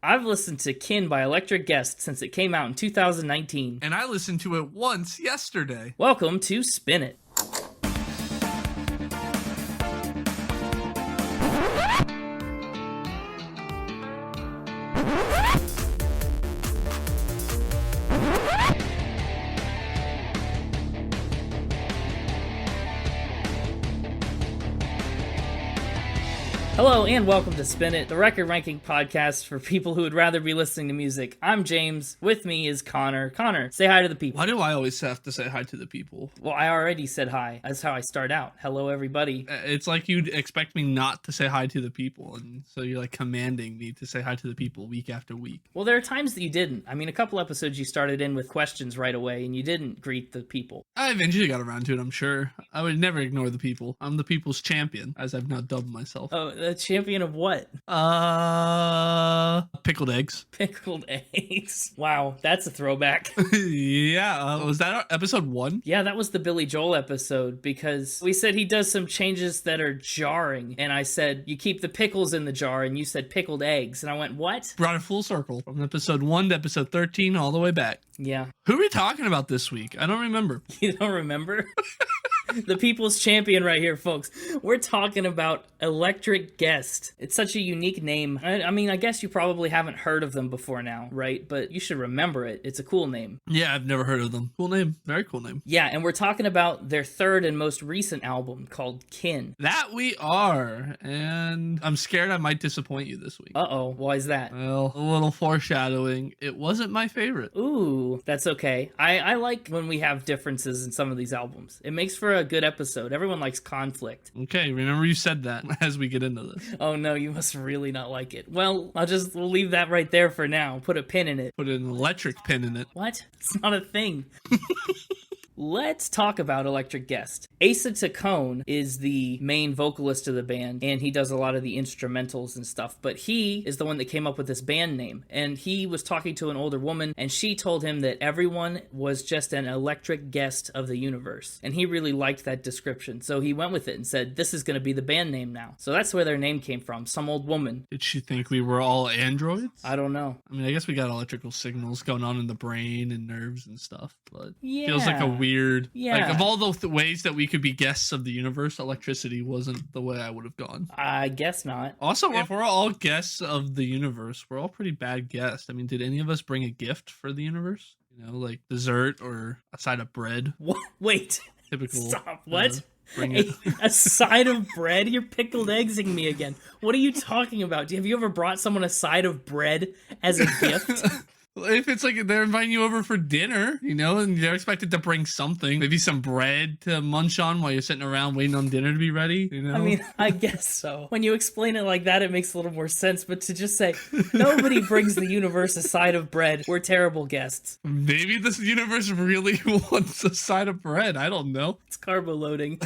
I've listened to Kin by Electric Guest since it came out in 2019. And I listened to it once yesterday. Welcome to Spin It. Hello and welcome to Spin It, the record-ranking podcast for people who would rather be listening to music. I'm James. With me is Connor. Connor, say hi to the people. Why do I always have to say hi to the people? Well, I already said hi. That's how I start out. Hello, everybody. It's like you'd expect me not to say hi to the people, and so you're like commanding me to say hi to the people week after week. Well, there are times that you didn't. I mean, a couple episodes you started in with questions right away, and you didn't greet the people. I eventually got around to it, I'm sure. I would never ignore the people. I'm the people's champion, as I've now dubbed myself. Oh, the champion of what? Pickled eggs. Pickled eggs. Wow, that's a throwback. Yeah, was that episode 1? Yeah, that was the Billy Joel episode, because we said he does some changes that are jarring, and I said, you keep the pickles in the jar, and you said pickled eggs, and I went, what? Brought it full circle, from episode 1 to episode 13, all the way back. Yeah. Who are we talking about this week? I don't remember. You don't remember? The people's champion right here, folks. We're talking about Electric Guest. It's such a unique name. I mean, I guess you probably haven't heard of them before now, right? But you should remember it. It's a cool name. Yeah, I've never heard of them. Cool name. Very cool name. Yeah, and we're talking about their third and most recent album called Kin. That we are. And I'm scared I might disappoint you this week. Uh-oh. Why is that? Well, a little foreshadowing. It wasn't my favorite. Ooh, that's okay. I like when we have differences in some of these albums. It makes for a good episode. Everyone likes conflict. Okay, remember you said that as we get into this. Oh no, you must really not like it. Well, we'll leave that right there for now. Put a pin in it. Put an electric pin in it. What? It's not a thing. Let's talk about Electric Guest. Asa Taccone is the main vocalist of the band, and he does a lot of the instrumentals and stuff, but he is the one that came up with this band name, and he was talking to an older woman, and she told him that everyone was just an electric guest of the universe, and he really liked that description, so he went with it and said, this is going to be the band name now. So that's where their name came from, some old woman. Did she think we were all androids? I don't know. I mean, I guess we got electrical signals going on in the brain and nerves and stuff, but yeah. Feels like a weird, yeah. Like of all the ways that we could be guests of the universe, electricity wasn't the way I would have gone. I guess not. Also, if we're all guests of the universe, we're all pretty bad guests. I mean, did any of us bring a gift for the universe? You know, like dessert or a side of bread? What? Wait. Typical. Stop. What? Bring it. A side of bread? You're pickled eggsing me again. What are you talking about? Have you ever brought someone a side of bread as a gift? If it's like they're inviting you over for dinner, you know, and they're expected to bring something, maybe some bread to munch on while you're sitting around waiting on dinner to be ready, you know? I mean, I guess so. When you explain it like that, it makes a little more sense, but to just say, nobody brings the universe a side of bread, we're terrible guests. Maybe this universe really wants a side of bread, I don't know. It's carbo loading.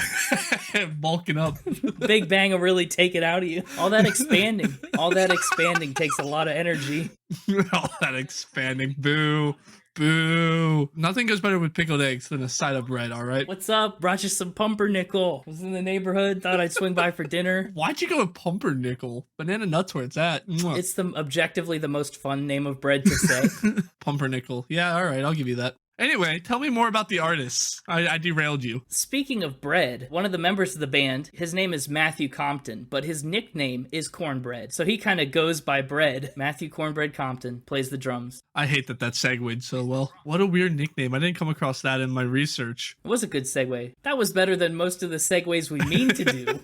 Bulking up. Big Bang will really take it out of you. All that expanding takes a lot of energy. All that expanding. Boo. Boo. Nothing goes better with pickled eggs than a side of bread, all right? What's up? Brought you some pumpernickel. Was in the neighborhood. Thought I'd swing by for dinner. Why'd you go with pumpernickel? Banana nuts where it's at. Mwah. It's objectively the most fun name of bread to say. Pumpernickel. Yeah, all right. I'll give you that. Anyway, tell me more about the artists. I derailed you. Speaking of bread, one of the members of the band, his name is Matthew Compton, but his nickname is Cornbread. So he kind of goes by bread. Matthew Cornbread Compton plays the drums. I hate that segued so well. What a weird nickname. I didn't come across that in my research. It was a good segue. That was better than most of the segues we mean to do.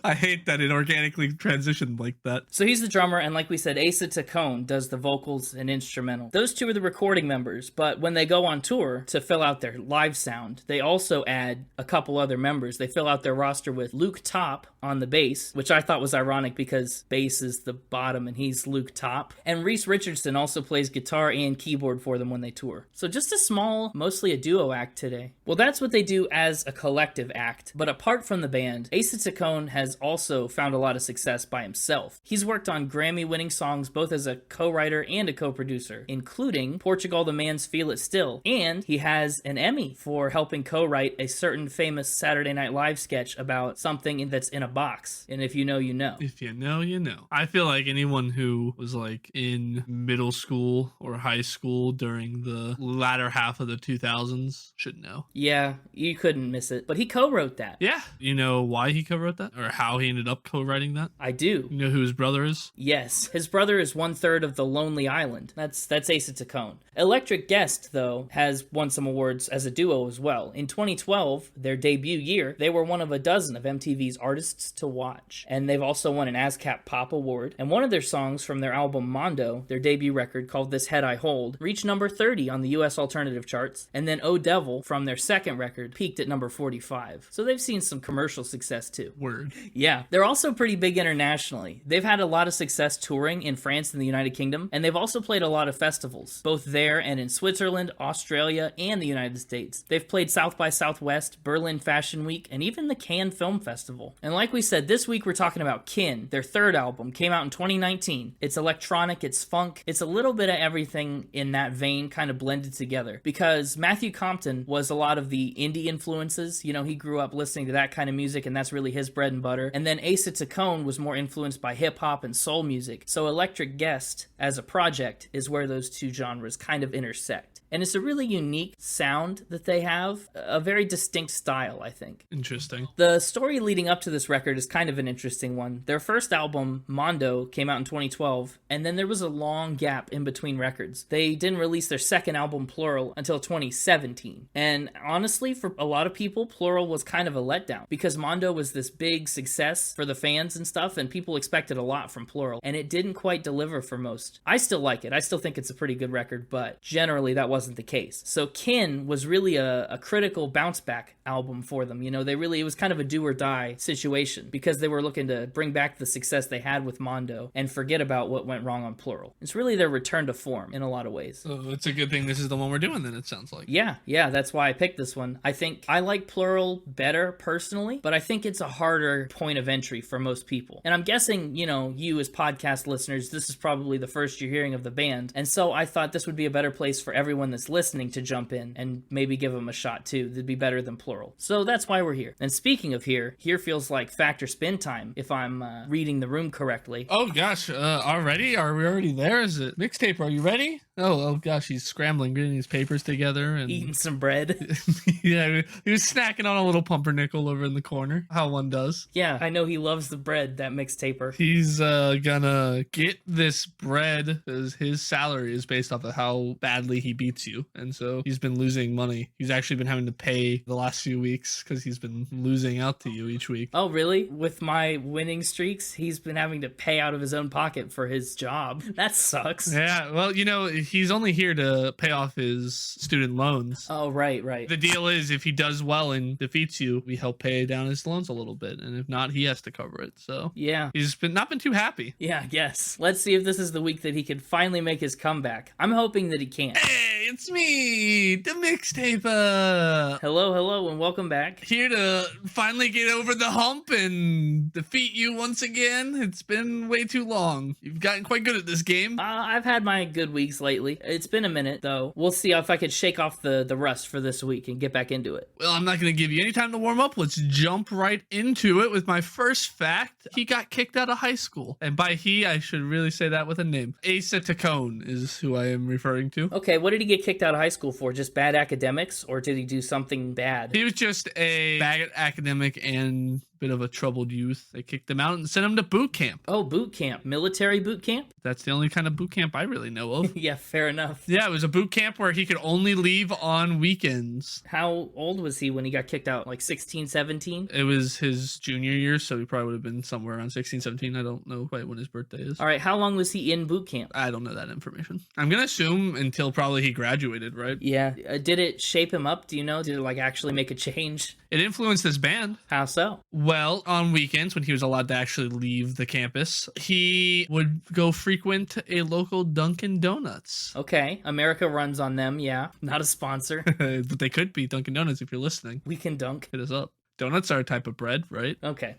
I hate that it organically transitioned like that. So he's the drummer, and like we said, Asa Taccone does the vocals and instrumental. Those two are the recording members, but when they go on tour to fill out their live sound, they also add a couple other members. They fill out their roster with Luke Top on the bass, which I thought was ironic because bass is the bottom and he's Luke Top. And Reese Richardson also plays guitar and keyboard for them when they tour. So just a small, mostly a duo act today. Well, that's what they do as a collective act. But apart from the band, Asa Taccone Taccone has also found a lot of success by himself. He's worked on Grammy-winning songs both as a co-writer and a co-producer, including Portugal the Man's Feel It Still, and he has an Emmy for helping co-write a certain famous Saturday Night Live sketch about something that's in a box. And if you know, you know. If you know, you know. I feel like anyone who was like in middle school or high school during the latter half of the 2000s should know. Yeah, you couldn't miss it. But he co-wrote that. Yeah. You know why he co-wrote that? Or how he ended up co-writing that? I do. You know who his brother is? Yes. His brother is 1/3 of The Lonely Island. That's Asa Taccone. Electric Guest, though, has won some awards as a duo as well. In 2012, their debut year, they were one of a dozen of MTV's Artists to Watch. And they've also won an ASCAP Pop Award. And one of their songs from their album Mondo, their debut record called This Head I Hold, reached number 30 on the US alternative charts. And then Oh Devil, from their second record, peaked at number 45. So they've seen some commercial success too. Word. Yeah, they're also pretty big internationally. They've had a lot of success touring in France and the United Kingdom, and they've also played a lot of festivals, both there and in Switzerland, Australia, and the United States. They've played South by Southwest, Berlin Fashion Week, and even the Cannes Film Festival. And like we said, this week we're talking about Kin. Their third album came out in 2019. It's electronic, it's funk, it's a little bit of everything in that vein kind of blended together. Because Matthew Compton was a lot of the indie influences. You know, he grew up listening to that kind of music, and that's really his bread and butter. And then Asa Taccone was more influenced by hip-hop and soul music. So Electric Guest, as a project, is where those two genres kind of intersect. And it's a really unique sound that they have, a very distinct style, I think. Interesting. The story leading up to this record is kind of an interesting one. Their first album, Mondo, came out in 2012, and then there was a long gap in between records. They didn't release their second album, Plural, until 2017. And honestly, for a lot of people, Plural was kind of a letdown, because Mondo was this big success for the fans and stuff, and people expected a lot from Plural, and it didn't quite deliver for most. I still like it. I still think it's a pretty good record, but generally that wasn't the case. So Kin was really a critical bounce back album for them. You know, it was kind of a do or die situation, because they were looking to bring back the success they had with Mondo and forget about what went wrong on Plural. It's really their return to form in a lot of ways. So it's a good thing this is the one we're doing then, it sounds like. Yeah, that's why I picked this one. I think I like Plural better personally, but I think it's a harder point of entry for most people. And I'm guessing, you know, you as podcast listeners, this is probably the first you're hearing of the band. And so I thought this would be a better place for everyone that's listening to jump in and maybe give them a shot too. That'd be better than Plural. So that's why we're here. And speaking of here feels like Factor Spin time, if I'm reading the room correctly. Oh gosh, already? Are we already there? Is it mixtape? Are you ready? Oh gosh, he's scrambling, getting his papers together and eating some bread. Yeah, he was snacking on a little pumpernickel over in the corner. How one does. Yeah, I know he loves the bread, that mixtaper. He's gonna get this bread because his salary is based off of how badly he beats you, and so he's been losing money. He's actually been having to pay the last few weeks because he's been losing out to you each week. Oh, really? With my winning streaks, he's been having to pay out of his own pocket for his job. That sucks. Yeah, well, you know, he's only here to pay off his student loans. Oh, right. The deal is, if he does well and defeats you, we help pay down his loans a little bit, and if not, he has to cover it. So yeah, he's not been too happy. Yeah, I guess. Let's see if this is the week that he can finally make his comeback. I'm hoping that he can. Hey, it's me, the mixtaper. Hello, and welcome back. Here to finally get over the hump and defeat you once again. It's been way too long. You've gotten quite good at this game. I've had my good weeks lately. It's been a minute, though. We'll see if I could shake off the rust for this week and get back into it. Well, I'm not going to give you any time to warm up. Let's jump right into it with my first fact. He got kicked out of high school. And by he, I should really say that with a name. Asa Taccone is who I am referring to. Okay, what did he get kicked out of high school for? Just bad academics? Or did he do something bad? He was just a bad academic and bit of a troubled youth. They kicked him out and sent him to boot camp. Oh, boot camp. Military boot camp? That's the only kind of boot camp I really know of. Yeah, fair enough. Yeah, it was a boot camp where he could only leave on weekends. How old was he when he got kicked out? Like 16, 17? It was his junior year, so he probably would have been somewhere around 16, 17. I don't know quite when his birthday is. All right, how long was he in boot camp? I don't know that information. I'm going to assume until probably he graduated, right? Yeah. Did it shape him up? Do you know? Did it like actually make a change? It influenced his band. How so? Well, on weekends when he was allowed to actually leave the campus, he would go frequent a local Dunkin Donuts. Okay. America runs on them, yeah. Not a sponsor. But they could be Dunkin Donuts if you're listening. We can dunk. Hit us up. Donuts are a type of bread, right? Okay.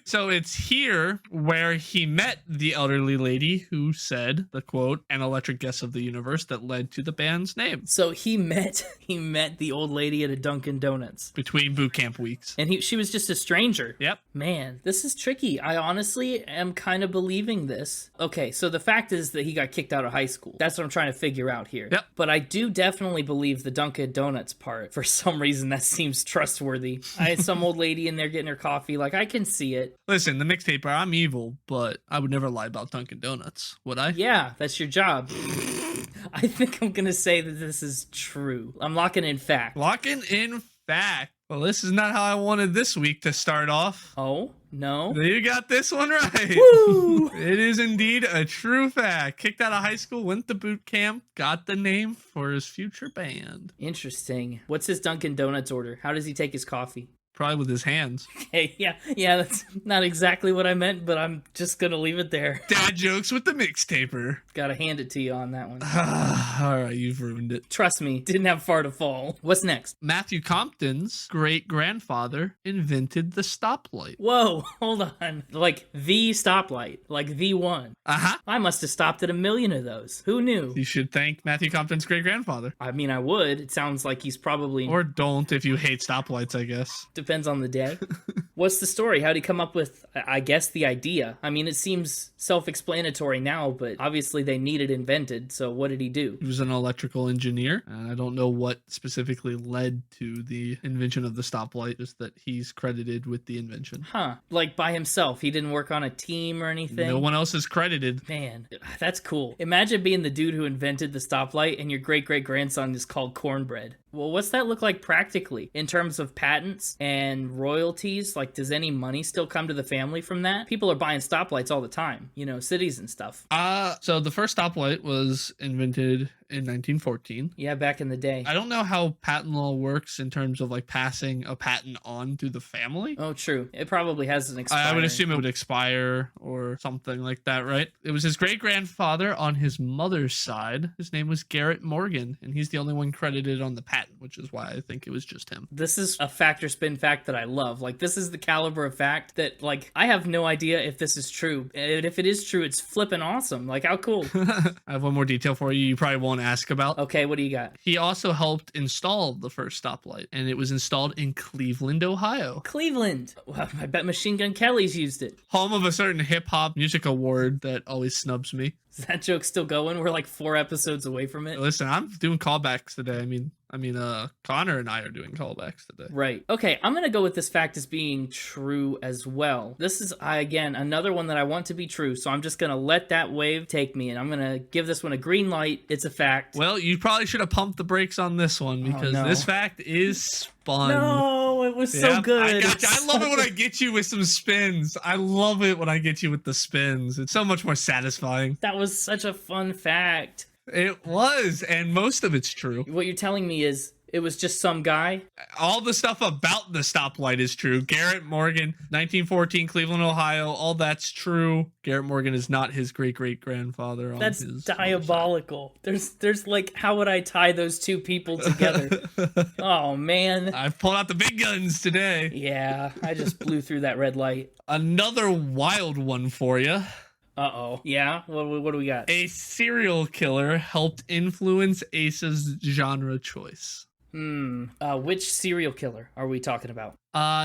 So it's here where he met the elderly lady who said the quote, "an electric guest of the universe," that led to the band's name. So he met the old lady at a Dunkin Donuts Between boot camp weeks. and she was just a stranger. Yep. Man, this is tricky. I honestly am kind of believing this. Okay, so the fact is that he got kicked out of high school. That's what I'm trying to figure out here. Yep. But I do definitely believe the Dunkin Donuts part. For some reason, that seems trustworthy. I had some old lady in there getting her coffee. Like, I can see it. Listen, the mixtaper, I'm evil, but I would never lie about Dunkin' Donuts, would I? Yeah, that's your job. I think I'm going to say that this is true. I'm locking in fact. Locking in fact. Well, this is not how I wanted this week to start off. Oh, no. You got this one right. Woo! It is indeed a true fact. Kicked out of high school, went to boot camp, got the name for his future band. Interesting. What's his Dunkin Donuts order? How does he take his coffee? Probably with his hands. Hey, yeah, that's not exactly what I meant, but I'm just gonna leave it there. Dad jokes with the mixtaper. Gotta hand it to you on that one. All right, you've ruined it. Trust me, didn't have far to fall. What's next? Matthew Compton's great-grandfather invented the stoplight. Whoa, hold on. Like the stoplight, like the one. Uh-huh. I must have stopped at a million of those. Who knew? You should thank Matthew Compton's great-grandfather. I mean, I would. It sounds like he's probably... Or don't if you hate stoplights, I guess. Depends on the day. What's the story? How'd he come up with, I guess, the idea? I mean, it seems self-explanatory now, but obviously they need it invented, so what did he do? He was an electrical engineer, and I don't know what specifically led to the invention of the stoplight, just that he's credited with the invention. Huh. Like by himself. He didn't work on a team or anything? No one else is credited. Man, that's cool. Imagine being the dude who invented the stoplight and your great-great-grandson is called Cornbread. Well, what's that look like practically in terms of patents and royalties? Like, does any money still come to the family from that? People are buying stoplights all the time, you know, cities and stuff. So the first stoplight was invented in 1914. Yeah, back in the day. I don't know how patent law works in terms of like passing a patent on to the family. Oh, true. It probably has an expiry. I would assume it would expire or something like that, right? It was his great-grandfather on his mother's side. His name was Garrett Morgan, and he's the only one credited on the patent, which is why I think it was just him. This is a fact or spin fact that I love. Like, this is the caliber of fact that, like, I have no idea if this is true. And if it is true, it's flipping awesome. Like, how cool. I have one more detail for you probably won't ask about. Okay, what do you got? He also helped install the first stoplight, and it was installed in Cleveland, Ohio. Cleveland. Well, I bet Machine Gun Kelly's used it. Home of a certain hip-hop music award that always snubs me. Is that joke still going? We're like 4 episodes away from it. Listen, I'm doing callbacks today. Connor and I are doing callbacks today. Right. Okay, I'm going to go with this fact as being true as well. This is, again, another one that I want to be true, so I'm just going to let that wave take me, and I'm going to give this one a green light. It's a fact. Well, you probably should have pumped the brakes on this one because this fact is fun. No, it was so good. I love it when I get you with some spins. I love it when I get you with the spins. It's so much more satisfying. That was such a fun fact. It was, and most of it's true. What you're telling me is it was just some guy? All the stuff about the stoplight is true. Garrett Morgan, 1914, Cleveland, Ohio, all that's true. Garrett Morgan is not his great-great-grandfather. That's diabolical. There's like, how would I tie those two people together? Oh, man. I've pulled out the big guns today. Yeah, I just blew through that red light. Another wild one for you. Uh-oh. Yeah? What do we got? A serial killer helped influence Asa's genre choice. Which serial killer are we talking about?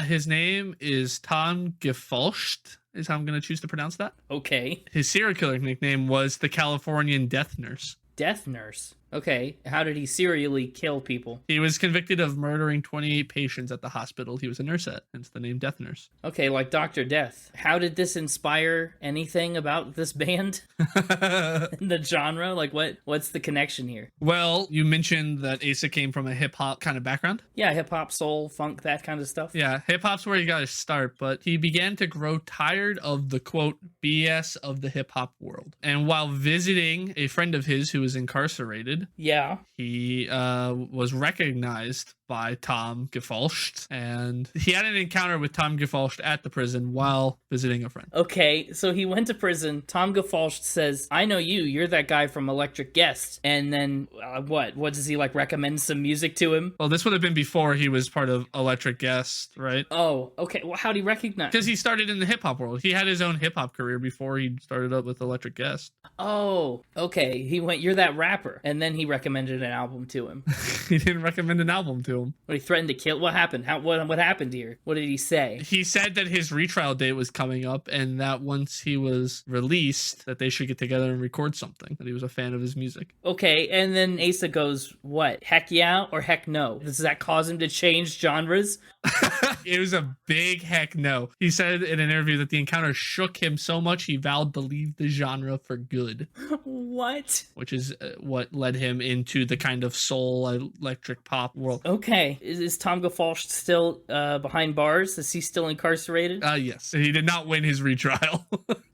His name is Tom Gefalscht, is how I'm going to choose to pronounce that. Okay. His serial killer nickname was the Californian Death Nurse. Death Nurse? Okay. How did he serially kill people? He was convicted of murdering 28 patients at the hospital he was a nurse at, hence the name Death Nurse. Okay, like Dr. Death. How did this inspire anything about this band? The genre? Like, what's the connection here? Well, you mentioned that Asa came from a hip-hop kind of background. Yeah, hip-hop, soul, funk, that kind of stuff. Yeah, hip-hop's where you gotta start, but he began to grow tired of the, quote, BS of the hip-hop world. And while visiting a friend of his who was incarcerated, yeah, he was recognized by Tom Gefalscht, and he had an encounter with Tom Gefalscht at the prison while visiting a friend. Okay, so he went to prison. Tom Gefalscht says, I know you. You're that guy from Electric Guest. And then what? What does he like recommend some music to him? Well, this would have been before he was part of Electric Guest, right? Oh, okay. Well, how'd he recognize? Because he started in the hip hop world. He had his own hip hop career before he started up with Electric Guest. Oh, okay. He went, you're that rapper. And then he recommended an album to him. He didn't recommend an album to him. But he threatened to kill. What happened? What happened here? What did he say? He said that his retrial date was coming up and that once he was released, that they should get together and record something, that he was a fan of his music. Okay, and then Asa goes, what? Heck yeah or heck no? Does that cause him to change genres? It was a big heck no. He said in an interview that the encounter shook him so much he vowed to leave the genre for good. What? Which is what led him into the kind of soul electric pop world. Okay. Is Tom Gefalscht still behind bars? Is he still incarcerated? Yes. He did not win his retrial.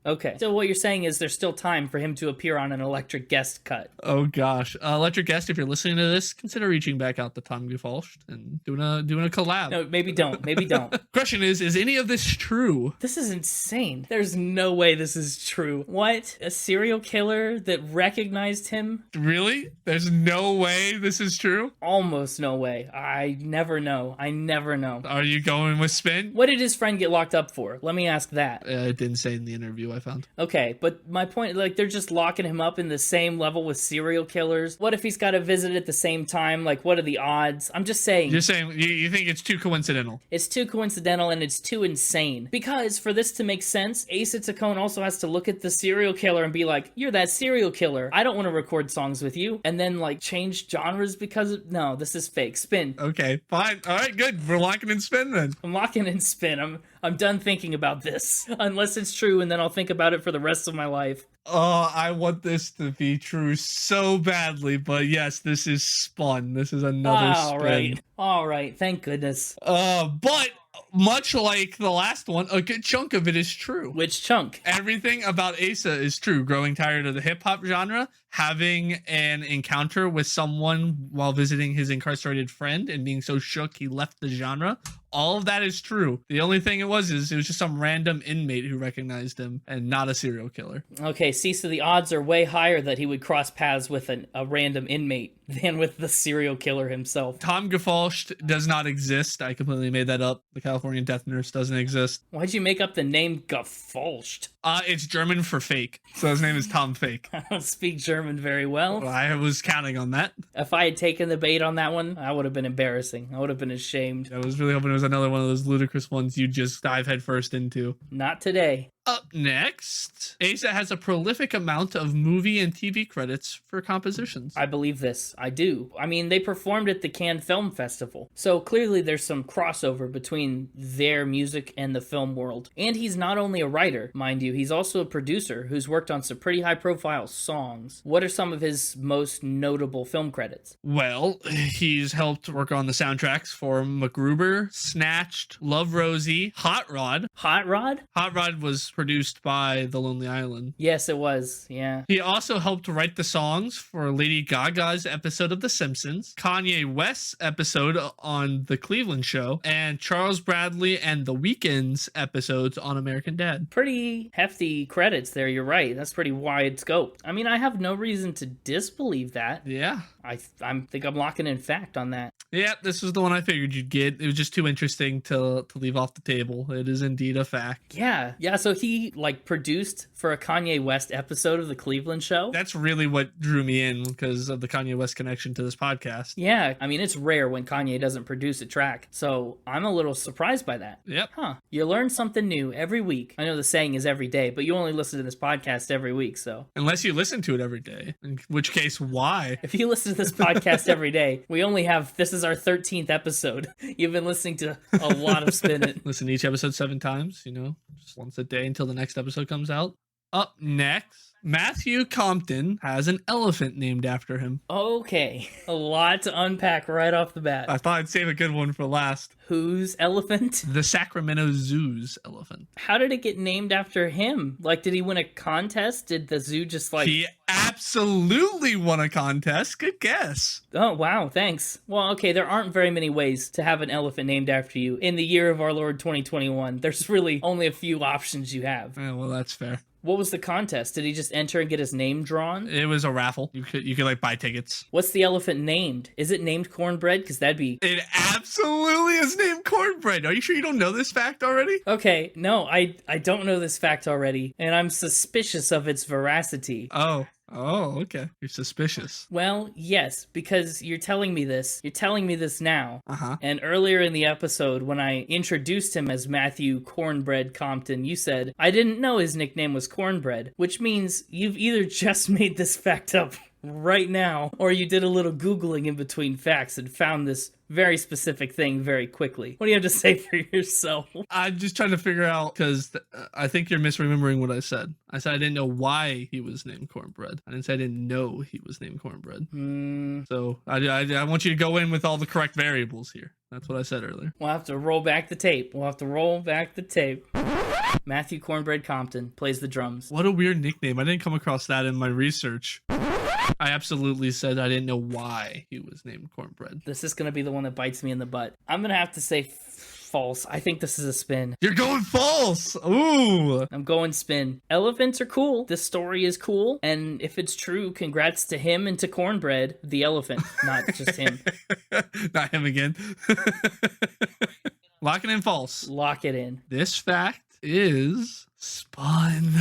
Okay. So what you're saying is there's still time for him to appear on an Electric Guest cut. Oh gosh. Electric Guest, if you're listening to this, consider reaching back out to Tom Gefalscht and doing a collab. No, maybe don't. Maybe don't. Question is any of this true? This is insane. There's no way this is true. What? A serial killer that recognized him? Really? There's no way this is true? Almost no way. I never know. I never know. Are you going with spin? What did his friend get locked up for? Let me ask that. It didn't say in the interview I found. Okay, but my point, like, they're just locking him up in the same level with serial killers. What if he's got to visit at the same time? Like, what are the odds? I'm just saying. You're saying you think it's too coincidental? It's too coincidental and it's too insane. Because for this to make sense, Asa Taccone also has to look at the serial killer and be like, you're that serial killer. I don't want to record songs with you. And then, like, change genres because of... No, this is fake. Spin. Okay, fine. All right, good. We're locking in spin then. I'm locking in spin. I'm done thinking about this. Unless it's true, and then I'll think about it for the rest of my life. Oh, I want this to be true so badly, but yes, this is spun. This is another spin. All right. Thank goodness. But much like the last one, a good chunk of it is true. Which chunk? Everything about Asa is true. Growing tired of the hip hop genre, having an encounter with someone while visiting his incarcerated friend and being so shook he left the genre. All of that is true. The only thing it was just some random inmate who recognized him and not a serial killer. Okay, see, so the odds are way higher that he would cross paths with a random inmate than with the serial killer himself. Tom Gefalscht does not exist. I completely made that up. The California Death Nurse doesn't exist. Why'd you make up the name Gefalscht? It's German for fake. So his name is Tom Fake. I don't speak German very well. I was counting on that. If I had taken the bait on that one, I would have been embarrassing. I would have been ashamed. I was really hoping it was another one of those ludicrous ones you just dive headfirst into. Not today. Up next, Asa has a prolific amount of movie and TV credits for compositions. I believe this. I do. I mean, they performed at the Cannes Film Festival, so clearly there's some crossover between their music and the film world. And he's not only a writer, mind you, he's also a producer who's worked on some pretty high-profile songs. What are some of his most notable film credits? Well, he's helped work on the soundtracks for MacGruber, Snatched, Love Rosie, Hot Rod. Hot Rod? Hot Rod was produced by The Lonely Island. Yes, it was. Yeah. He also helped write the songs for Lady Gaga's episode of The Simpsons, Kanye West's episode on The Cleveland Show, and Charles Bradley and The Weeknd's episodes on American Dad. Pretty hefty credits there, you're right. That's pretty wide scope. I mean, I have no reason to disbelieve that. Yeah. I think I'm locking in fact on that. Yeah, this was the one I figured you'd get. It was just too interesting to leave off the table. It is indeed a fact. Yeah, so he produced for a Kanye West episode of The Cleveland Show. That's really what drew me in because of the Kanye West connection to this podcast. Yeah, I mean, it's rare when Kanye doesn't produce a track, so I'm a little surprised by that. Yep. Huh. You learn something new every week. I know the saying is every day, but you only listen to this podcast every week, so. Unless you listen to it every day, in which case, why? If you listen to this podcast every day, this is our 13th episode. You've been listening to a lot of Spin It. Listen to each episode 7 times, just once a day until the next episode comes out. Up next, Matthew Compton has an elephant named after him. Okay, a lot to unpack right off the bat. I thought I'd save a good one for last. Whose elephant? The Sacramento Zoo's elephant. How did it get named after him? Like, did he win a contest? Did the zoo just like... He absolutely won a contest. Good guess. Oh, wow, thanks. Well, okay, there aren't very many ways to have an elephant named after you. In the year of our Lord 2021, there's really only a few options you have. Well, that's fair. What was the contest? Did he just enter and get his name drawn? It was a raffle. You could like buy tickets. What's the elephant named? Is it named Cornbread? Because that'd be... It absolutely is named Cornbread. Are you sure you don't know this fact already? Okay, no, I don't know this fact already, and I'm suspicious of its veracity. Oh, okay. You're suspicious. Well, yes, because you're telling me this. You're telling me this now. Uh-huh. And earlier in the episode, when I introduced him as Matthew Cornbread Compton, you said, I didn't know his nickname was Cornbread, which means you've either just made this fact up right now, or you did a little Googling in between facts and found this very specific thing very quickly. What do you have to say for yourself? I'm just trying to figure out, because I think you're misremembering what I said. I said I didn't know why he was named Cornbread. I didn't say I didn't know he was named Cornbread. So I want you to go in with all the correct variables here. That's what I said earlier. We'll have to roll back the tape. Matthew Cornbread Compton plays the drums. What a weird nickname. I didn't come across that in my research. I absolutely said I didn't know why he was named Cornbread. This is going to be the one that bites me in the butt. I'm going to have to say false. I think this is a spin. You're going false! Ooh! I'm going spin. Elephants are cool. This story is cool. And if it's true, congrats to him and to Cornbread, the elephant, not just him. Not him again. Lock it in false. Lock it in. This fact is spun.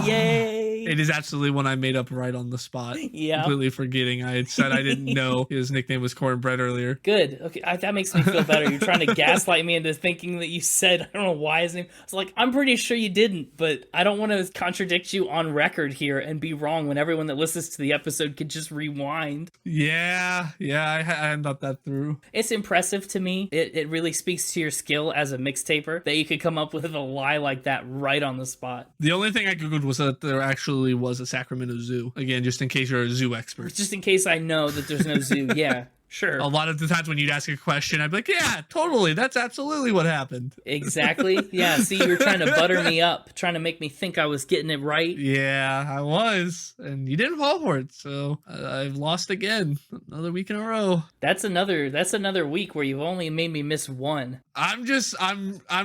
Yay! It is absolutely one I made up right on the spot. Yeah. Completely forgetting I had said I didn't know his nickname was Cornbread earlier. Good. Okay, that makes me feel better. You're trying to gaslight me into thinking that you said, I don't know why his name. I was like, I'm pretty sure you didn't, but I don't want to contradict you on record here and be wrong when everyone that listens to the episode could just rewind. Yeah, I hadn't thought that through. It's impressive to me. It really speaks to your skill as a mixtaper that you could come up with a lie like that right on the spot. The only thing I googled was that there actually was a Sacramento Zoo. Again, just in case you're a zoo expert. Just in case I know that there's no zoo. Yeah. Sure. A lot of the times when you'd ask a question, I'd be like, yeah, totally. That's absolutely what happened. Exactly. Yeah. See, you were trying to butter me up, trying to make me think I was getting it right. Yeah, I was. And you didn't fall for it. So I've lost again. Another week in a row. That's another week where you've only made me miss one. I'm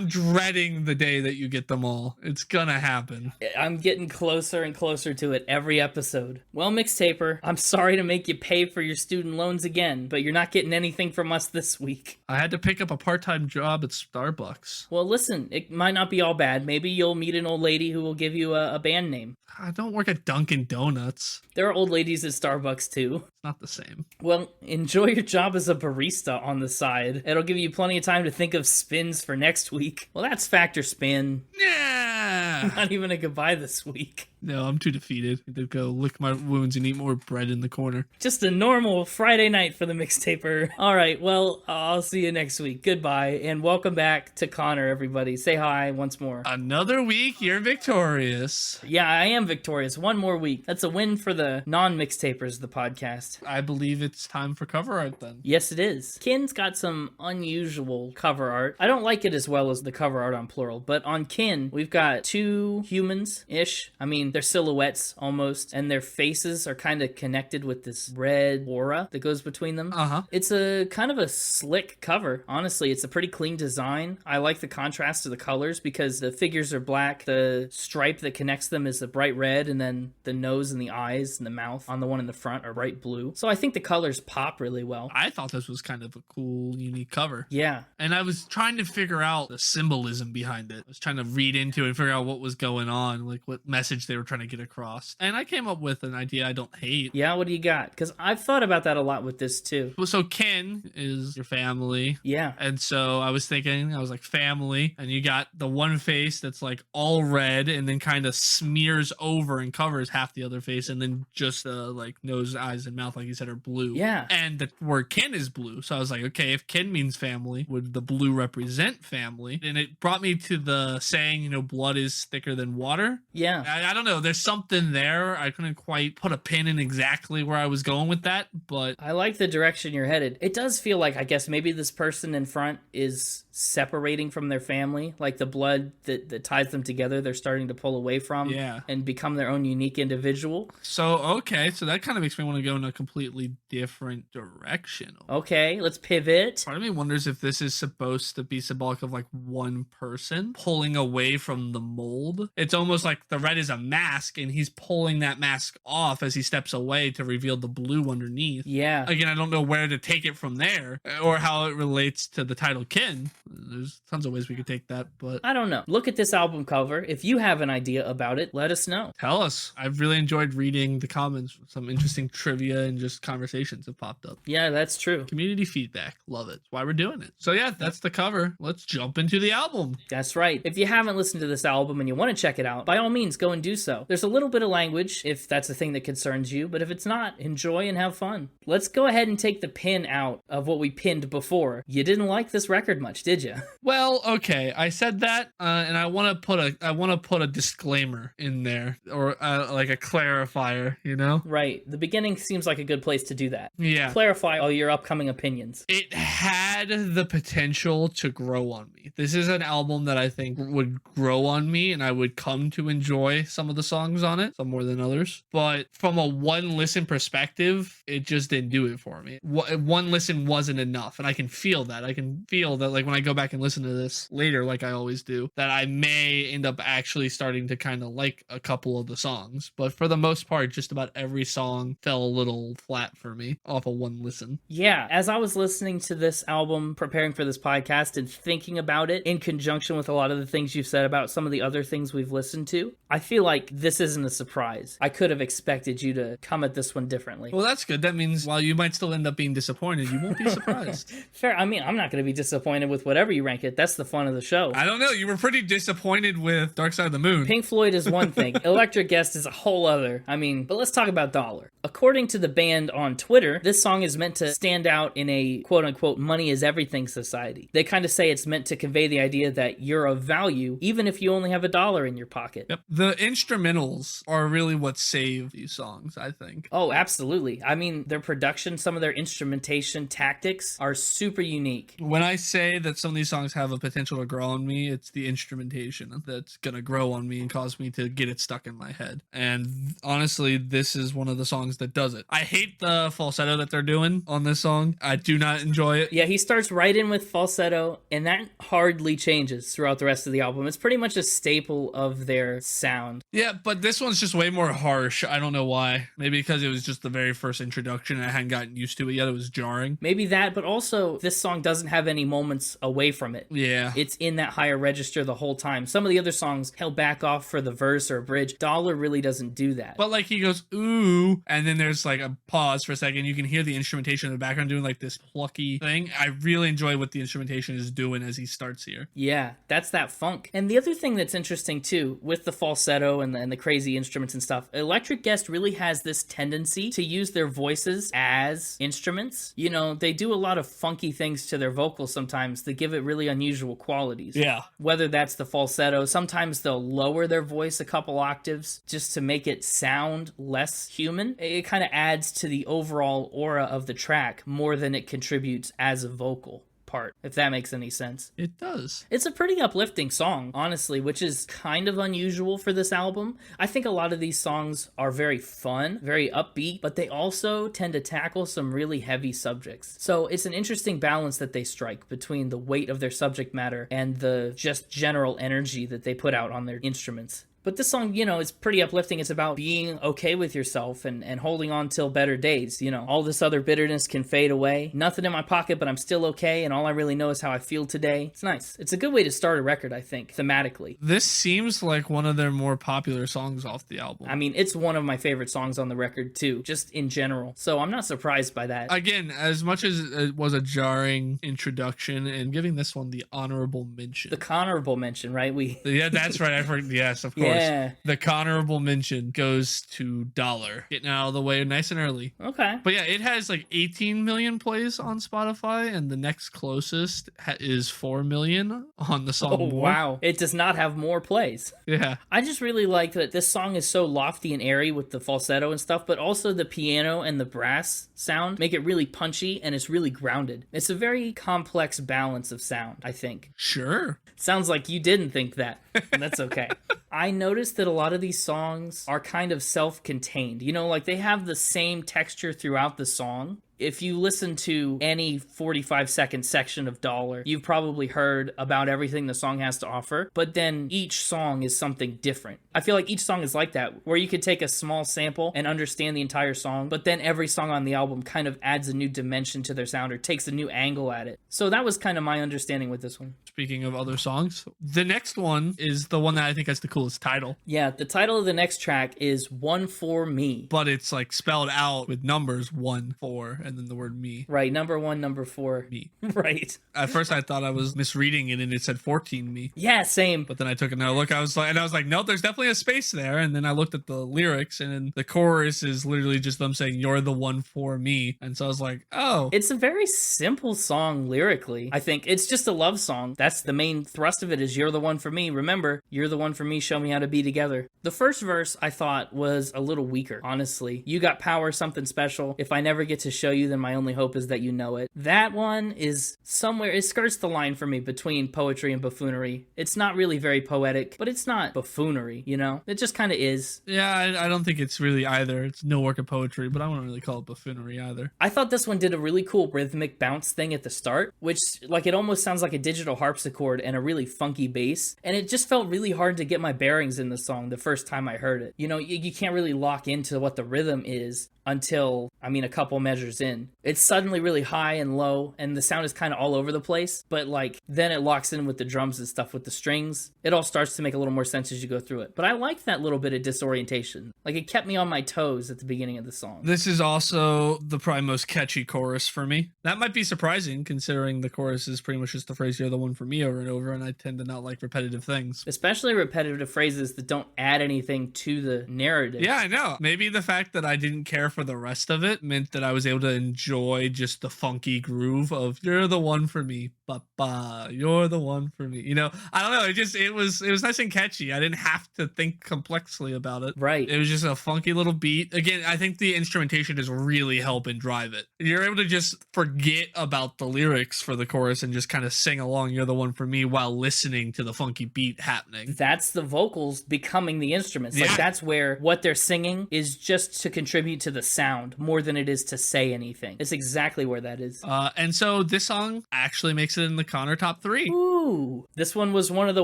dreading the day that you get them all. It's gonna happen. I'm getting closer and closer to it every episode. Well, Mixtaper, I'm sorry to make you pay for your student loans again, but you're not getting anything from us this week. I had to pick up a part-time job at Starbucks. Well, listen, it might not be all bad. Maybe you'll meet an old lady who will give you a band name. I don't work at Dunkin Donuts. There are old ladies at Starbucks too. It's not the same. Well, enjoy your job as a barista on the side. It'll give you plenty of time to think of spins for next week. Well, that's Factor Spin. Yeah. Not even a goodbye this week. No, I'm too defeated to go lick my wounds and eat more bread in the corner. Just a normal Friday night for the Mixtaper. All right, well, I'll see you next week. Goodbye, and welcome back to Connor, everybody. Say hi once more. Another week, you're victorious. Yeah, I am victorious. One more week. That's a win for the non-Mixtapers of the podcast. I believe it's time for cover art then. Yes, it is. Kin's got some unusual cover art. I don't like it as well as the cover art on Plural, but on Kin, we've got two humans-ish. I mean, they're silhouettes almost, and their faces are kind of connected with this red aura that goes between them. It's a kind of a slick cover. Honestly, it's a pretty clean design. I like the contrast of the colors because the figures are black. The stripe that connects them is a bright red, and then the nose and the eyes and the mouth on the one in the front are bright blue. So I think the colors pop really well. I thought this was kind of a cool, unique cover. Yeah. And I was trying to figure out the symbolism behind it. I was trying to read into it and figure out what was going on, like what message they were trying to get across. And I came up with an idea I don't hate. Yeah, what do you got? Because I've thought about that a lot with this too. So Ken is your family. Yeah. And so I was like family, and you got the one face that's like all red and then kind of smears over and covers half the other face, and then just like nose, eyes, and mouth South, like you said, are blue. Yeah. And the word kin is blue. So I was like, okay, if kin means family, would the blue represent family? And it brought me to the saying, you know, blood is thicker than water. Yeah. I don't know. There's something there. I couldn't quite put a pin in exactly where I was going with that, but I like the direction you're headed. It does feel like, I guess, maybe this person in front is separating from their family. Like the blood that ties them together, they're starting to pull away from and become their own unique individual. So, okay. So that kind of makes me want to go in a completely different direction. Okay, let's pivot. Part of me wonders if this is supposed to be symbolic of like one person pulling away from the mold. It's almost like the red is a mask and he's pulling that mask off as he steps away to reveal the blue underneath. Yeah. Again, I don't know where to take it from there or how it relates to the title Kin. There's tons of ways we could take that, but I don't know. Look at this album cover. If you have an idea about it, let us know. Tell us. I've really enjoyed reading the comments. Some interesting trivia and just conversations have popped up. Yeah, that's true. Community feedback. Love it. That's why we're doing it. So yeah, that's the cover. Let's jump into the album. That's right. If you haven't listened to this album and you want to check it out, by all means, go and do so. There's a little bit of language if that's a thing that concerns you, but if it's not, enjoy and have fun. Let's go ahead and take the pin out of what we pinned before. You didn't like this record much, did you? Well, okay. I said that, and I want to put a disclaimer in there, or like a clarifier, you know? Right. The beginning seems like a good place to do that. Yeah. Clarify all your upcoming opinions. It had the potential to grow on me. This is an album that I think would grow on me, and I would come to enjoy some of the songs on it, some more than others. But from a one listen perspective, it just didn't do it for me. One listen wasn't enough, and I can feel that. I can feel that, like when I go back and listen to this later, like I always do, that I may end up actually starting to kind of like a couple of the songs. But for the most part, just about every song fell a little flat for me off of one listen. Yeah, as I was listening to this album, preparing for this podcast and thinking about it in conjunction with a lot of the things you've said about some of the other things we've listened to, I feel like this isn't a surprise. I could have expected you to come at this one differently. Well, that's good. That means while you might still end up being disappointed, you won't be surprised. Fair. I mean, I'm not going to be disappointed with whatever you rank it. That's the fun of the show. I don't know. You were pretty disappointed with Dark Side of the Moon. Pink Floyd is one thing. Electric Guest is a whole other. I mean, but let's talk about Dollar. According to the band on Twitter, this song is meant to stand out in a quote-unquote money is everything society. They kind of say it's meant to convey the idea that you're of value even if you only have $1 in your pocket. Yep. The instrumentals are really what save these songs, I think. Oh, absolutely. I mean, their production, some of their instrumentation tactics are super unique. When I say that some of these songs have a potential to grow on me, it's the instrumentation that's going to grow on me and cause me to get it stuck in my head. And honestly, this is one of the songs that does it. I hate the falsetto that they're doing on this song. I do not enjoy it. Yeah, he starts right in with falsetto, and that hardly changes throughout the rest of the album. It's pretty much a staple of their sound. Yeah, but this one's just way more harsh. I don't know why. Maybe because it was just the very first introduction and I hadn't gotten used to it yet. It was jarring. Maybe that, but also this song doesn't have any moments away from it. Yeah. It's in that higher register the whole time. Some of the other songs held back off for the verse or a bridge. Dollar really doesn't do that. But like he goes, ooh, and then there's like a pause for a second. You can hear the instrumentation in the background doing like this plucky thing. I really enjoy what the instrumentation is doing as he starts here. Yeah, that's that funk. And the other thing that's interesting too, with the falsetto and the crazy instruments and stuff, Electric Guest really has this tendency to use their voices as instruments. You know, they do a lot of funky things to their vocals sometimes that give it really unusual qualities. Yeah. Whether that's the falsetto, sometimes they'll lower their voice a couple octaves just to make it sound less human. It kind of adds to the overall aura of the track more than it contributes as a vocal part, if that makes any sense. It does. It's a pretty uplifting song, honestly, which is kind of unusual for this album. I think a lot of these songs are very fun, very upbeat, but they also tend to tackle some really heavy subjects. So it's an interesting balance that they strike between the weight of their subject matter and the just general energy that they put out on their instruments. But this song, you know, is pretty uplifting. It's about being okay with yourself and holding on till better days. You know, all this other bitterness can fade away. Nothing in my pocket, but I'm still okay. And all I really know is how I feel today. It's nice. It's a good way to start a record, I think, thematically. This seems like one of their more popular songs off the album. I mean, it's one of my favorite songs on the record, too, just in general. So I'm not surprised by that. Again, as much as it was a jarring introduction, and giving this one the honorable mention. The honorable mention, right? Yeah, that's right. I've heard, yes, of course. Yeah. The honorable mention goes to Dollar. Getting out of the way nice and early. Okay. But yeah, it has like 18 million plays on Spotify, and the next closest is 4 million on the song Oh, More. wow. It does not have more plays. Yeah. I just really like that this song is so lofty and airy with the falsetto and stuff, but also the piano and the brass sound make it really punchy and it's really grounded. It's a very complex balance of sound, I think. Sure. Sounds like you didn't think that, and that's okay. I noticed that a lot of these songs are kind of self-contained. You know, like they have the same texture throughout the song. If you listen to any 45-second section of Dollar, you've probably heard about everything the song has to offer, but then each song is something different. I feel like each song is like that, where you could take a small sample and understand the entire song, but then every song on the album kind of adds a new dimension to their sound or takes a new angle at it. So that was kind of my understanding with this one. Speaking of other songs, the next one is the one that I think has the coolest title. Yeah, the title of the next track is One For Me. But it's like spelled out with numbers 1, 4, and then the word me. Right, number 1, number 4. Me. Right. At first I thought I was misreading it and it said 14 me. Yeah, same. But then I took another look. I was like, no, there's definitely a space there. And then I looked at the lyrics, and then the chorus is literally just them saying, "You're the one for me." And so I was like, oh. It's a very simple song lyrically. I think it's just a love song. That's the main thrust of it, is you're the one for me. Remember, you're the one for me. Show me how to be together. The first verse I thought was a little weaker, honestly. You got power, something special. If I never get to show you, then my only hope is that you know it. That one is somewhere, it skirts the line for me between poetry and buffoonery. It's not really very poetic, but it's not buffoonery, you know? It just kind of is. Yeah, I don't think it's really either. It's no work of poetry, but I wouldn't really call it buffoonery either. I thought this one did a really cool rhythmic bounce thing at the start, which, like, it almost sounds like a digital harpsichord and a really funky bass. And it just felt really hard to get my bearings in the song the first time I heard it. You know, you can't really lock into what the rhythm is until, a couple measures in. It's suddenly really high and low, and the sound is kind of all over the place, but like, then it locks in with the drums and stuff with the strings. It all starts to make a little more sense as you go through it. But I like that little bit of disorientation. Like, it kept me on my toes at the beginning of the song. This is also the probably most catchy chorus for me. That might be surprising, considering the chorus is pretty much just the phrase, "You're the one for me," over and over, and I tend to not like repetitive things. Especially repetitive phrases that don't add anything to the narrative. Yeah, I know. Maybe the fact that I didn't care for the rest of it meant that I was able to enjoy just the funky groove of "You're the one for me, ba-ba, you're the one for me." You know, I don't know. It was nice and catchy. I didn't have to think complexly about it. Right. It was just a funky little beat. Again, I think the instrumentation is really helping drive it. You're able to just forget about the lyrics for the chorus and just kind of sing along "You're the one for me" while listening to the funky beat happening. That's the vocals becoming the instruments. Yeah. Like, that's where what they're singing is just to contribute to the sound more than it is to say anything. It's exactly where that is. And so this song actually makes it in the Connor top 3. Ooh, this one was one of the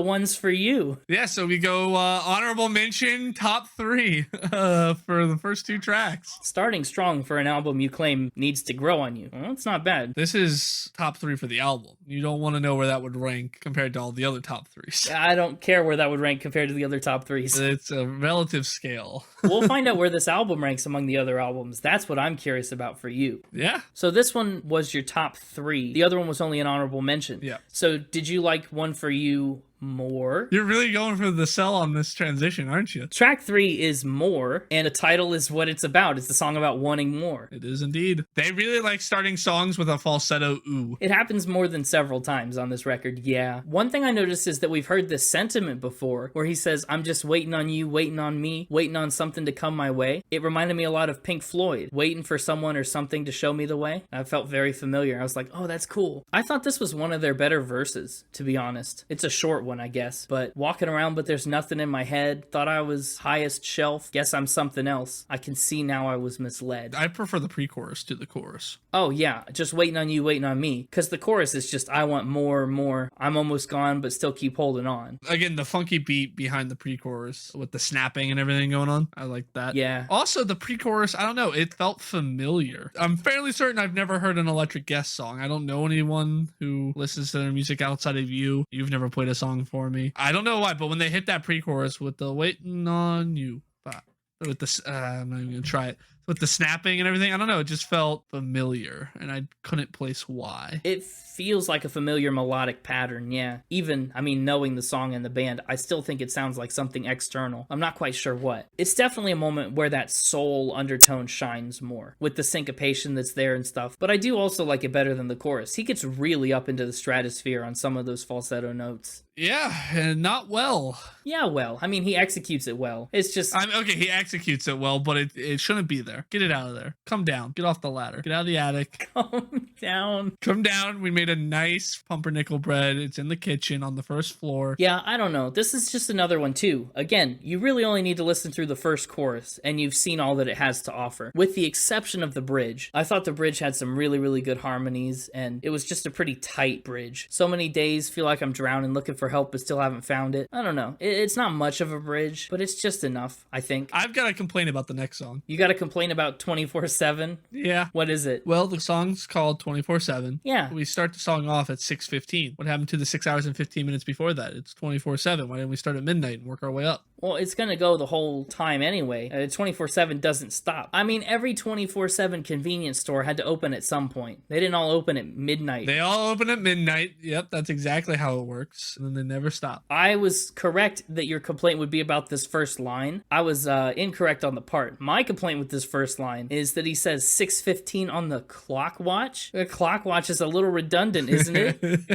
ones for you. Yeah, so we go honorable mention top 3 for the first 2 tracks. Starting strong for an album you claim needs to grow on you. Well, it's not bad. This is top 3 for the album. You don't want to know where that would rank compared to all the other top 3s. I don't care where that would rank compared to the other top 3s. It's a relative scale. We'll find out where this album ranks among the other albums. That's what I'm curious about for you. Yeah. So this one was your top 3. The other one was only an honorable mention. Yeah. So did you like One For You more? You're really going for the sell on this transition, aren't you? Track 3 is More, and the title is what it's about. It's a song about wanting more. It is indeed. They really like starting songs with a falsetto ooh. It happens more than several times on this record, yeah. One thing I noticed is that we've heard this sentiment before, where he says, "I'm just waiting on you, waiting on me, waiting on something to come my way." It reminded me a lot of Pink Floyd, waiting for someone or something to show me the way. I felt very familiar. I was like, oh, that's cool. I thought this was one of their better verses, to be honest. It's a short one, I guess, but walking around but there's nothing in my head, thought I was highest shelf, guess I'm something else. I can see now I was misled. I prefer the pre-chorus to the chorus. Oh yeah, just waiting on you, waiting on me, because the chorus is just, I want more, more, I'm almost gone but still keep holding on. Again, the funky beat behind the pre-chorus with the snapping and everything going on, I like that. Yeah. Also, the pre-chorus, I don't know, it felt familiar. I'm fairly certain I've never heard an Electric Guest song. I don't know anyone who listens to their music outside of you. You've never played a song for me. I don't know why, but when they hit that pre-chorus with the waiting on you, with this. I'm not even gonna try it. With the snapping and everything, I don't know. It just felt familiar, and I couldn't place why. It feels like a familiar melodic pattern, yeah. Even, I mean, knowing the song and the band, I still think it sounds like something external. I'm not quite sure what. It's definitely a moment where that soul undertone shines more, with the syncopation that's there and stuff. But I do also like it better than the chorus. He gets really up into the stratosphere on some of those falsetto notes. Yeah, and not well. Yeah, well, I mean, he executes it well. It's just... Okay, he executes it well, but it shouldn't be there. Get it out of there. Come down. Get off the ladder. Get out of the attic. Calm down. Come down. We made a nice pumpernickel bread. It's in the kitchen on the first floor. Yeah, I don't know. This is just another one, too. Again, you really only need to listen through the first chorus, and you've seen all that it has to offer. With the exception of the bridge. I thought the bridge had some really, really good harmonies, and it was just a pretty tight bridge. So many days feel like I'm drowning looking for help, but still haven't found it. I don't know. It's not much of a bridge, but it's just enough, I think. I've got to complain about the next song. You got to complain about 24/7? Yeah. What is it? Well, the song's called 24/7. Yeah. We start the song off at 6:15. What happened to the 6 hours and 15 minutes before that? It's 24/7. Why didn't we start at midnight and work our way up? Well, it's going to go the whole time anyway. 24/7 doesn't stop. I mean, every 24/7 convenience store had to open at some point. They didn't all open at midnight. They all open at midnight. Yep, that's exactly how it works. And then they never stop. I was correct that your complaint would be about this first line. I was incorrect on the part. My complaint with this first line is that he says 6:15 on the clock watch. The clock watch is a little redundant, isn't it?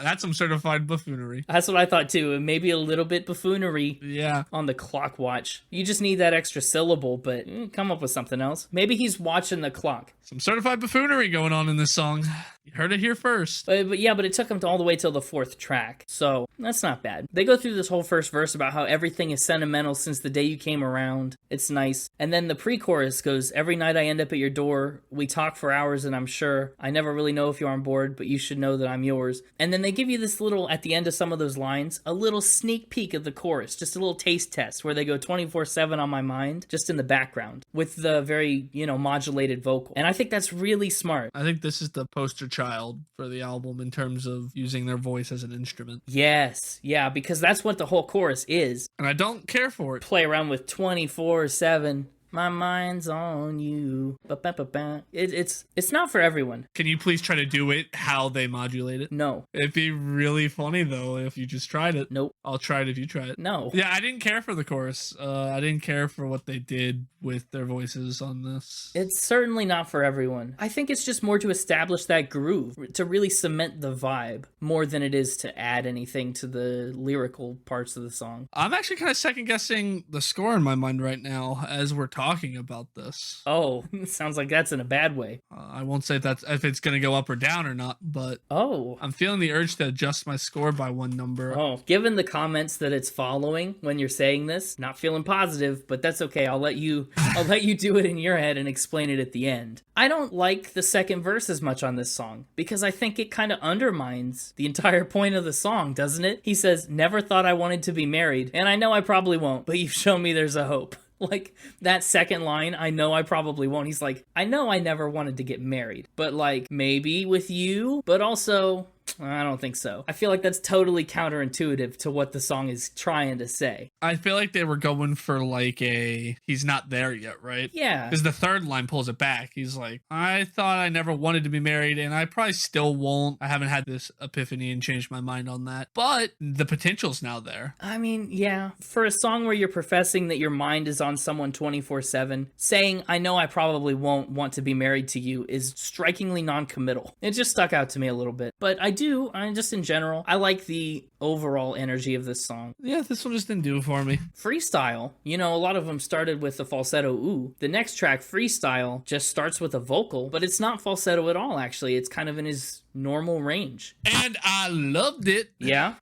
That's some certified buffoonery. That's what I thought too. And maybe a little bit buffoonery Yeah. on the clock watch. You just need that extra syllable, but come up with something else. Maybe he's watching the clock. Some certified buffoonery going on in this song. You heard it here first. But it took him all the way till the fourth track. So that's not bad. They go through this whole first verse about how everything is sentimental since the day you came around. It's nice. And then the pre-chorus goes, every night I end up at your door. We talk for hours and I'm sure I never really know if you're on board, but you should know that I'm yours. And then they give you this little, at the end of some of those lines, a little sneak peek of the chorus, just a little taste test where they go 24/7 on my mind, just in the background with the very, modulated vocal. And I think that's really smart. I think this is the poster child for the album in terms of using their voice as an instrument. Yes. Yeah, because that's what the whole chorus is. And I don't care for it. Play around with 24/7. My mind's on you. Ba-ba-ba-ba. It's not for everyone. Can you please try to do it how they modulate it? No. It'd be really funny, though, if you just tried it. Nope. I'll try it if you try it. No. Yeah, I didn't care for the chorus. I didn't care for what they did with their voices on this. It's certainly not for everyone. I think it's just more to establish that groove, to really cement the vibe, more than it is to add anything to the lyrical parts of the song. I'm actually kind of second-guessing the score in my mind right now as we're talking about this. Oh, sounds like that's in a bad way. I won't say if it's going to go up or down or not, but I'm feeling the urge to adjust my score by one number. Oh, given the comments that it's following when you're saying this, not feeling positive, but that's okay. I'll let you do it in your head and explain it at the end. I don't like the second verse as much on this song because I think it kind of undermines the entire point of the song, doesn't it? He says, never thought I wanted to be married, and I know I probably won't, but you've shown me there's a hope. Like, that second line, I know I probably won't. He's like, I know I never wanted to get married, but like, maybe with you, but also, I don't think so. I feel like that's totally counterintuitive to what the song is trying to say. I feel like they were going for like he's not there yet, right? Yeah. Because the third line pulls it back. He's like, I thought I never wanted to be married and I probably still won't. I haven't had this epiphany and changed my mind on that. But the potential's now there. I mean, yeah. For a song where you're professing that your mind is on someone 24/7, saying, I know I probably won't want to be married to you is strikingly non-committal. It just stuck out to me a little bit. But just in general, I like the overall energy of this song. Yeah, this one just didn't do it for me. Freestyle, a lot of them started with the falsetto ooh. The next track, Freestyle, just starts with a vocal, but it's not falsetto at all, actually. It's kind of in his normal range. And I loved it. Yeah?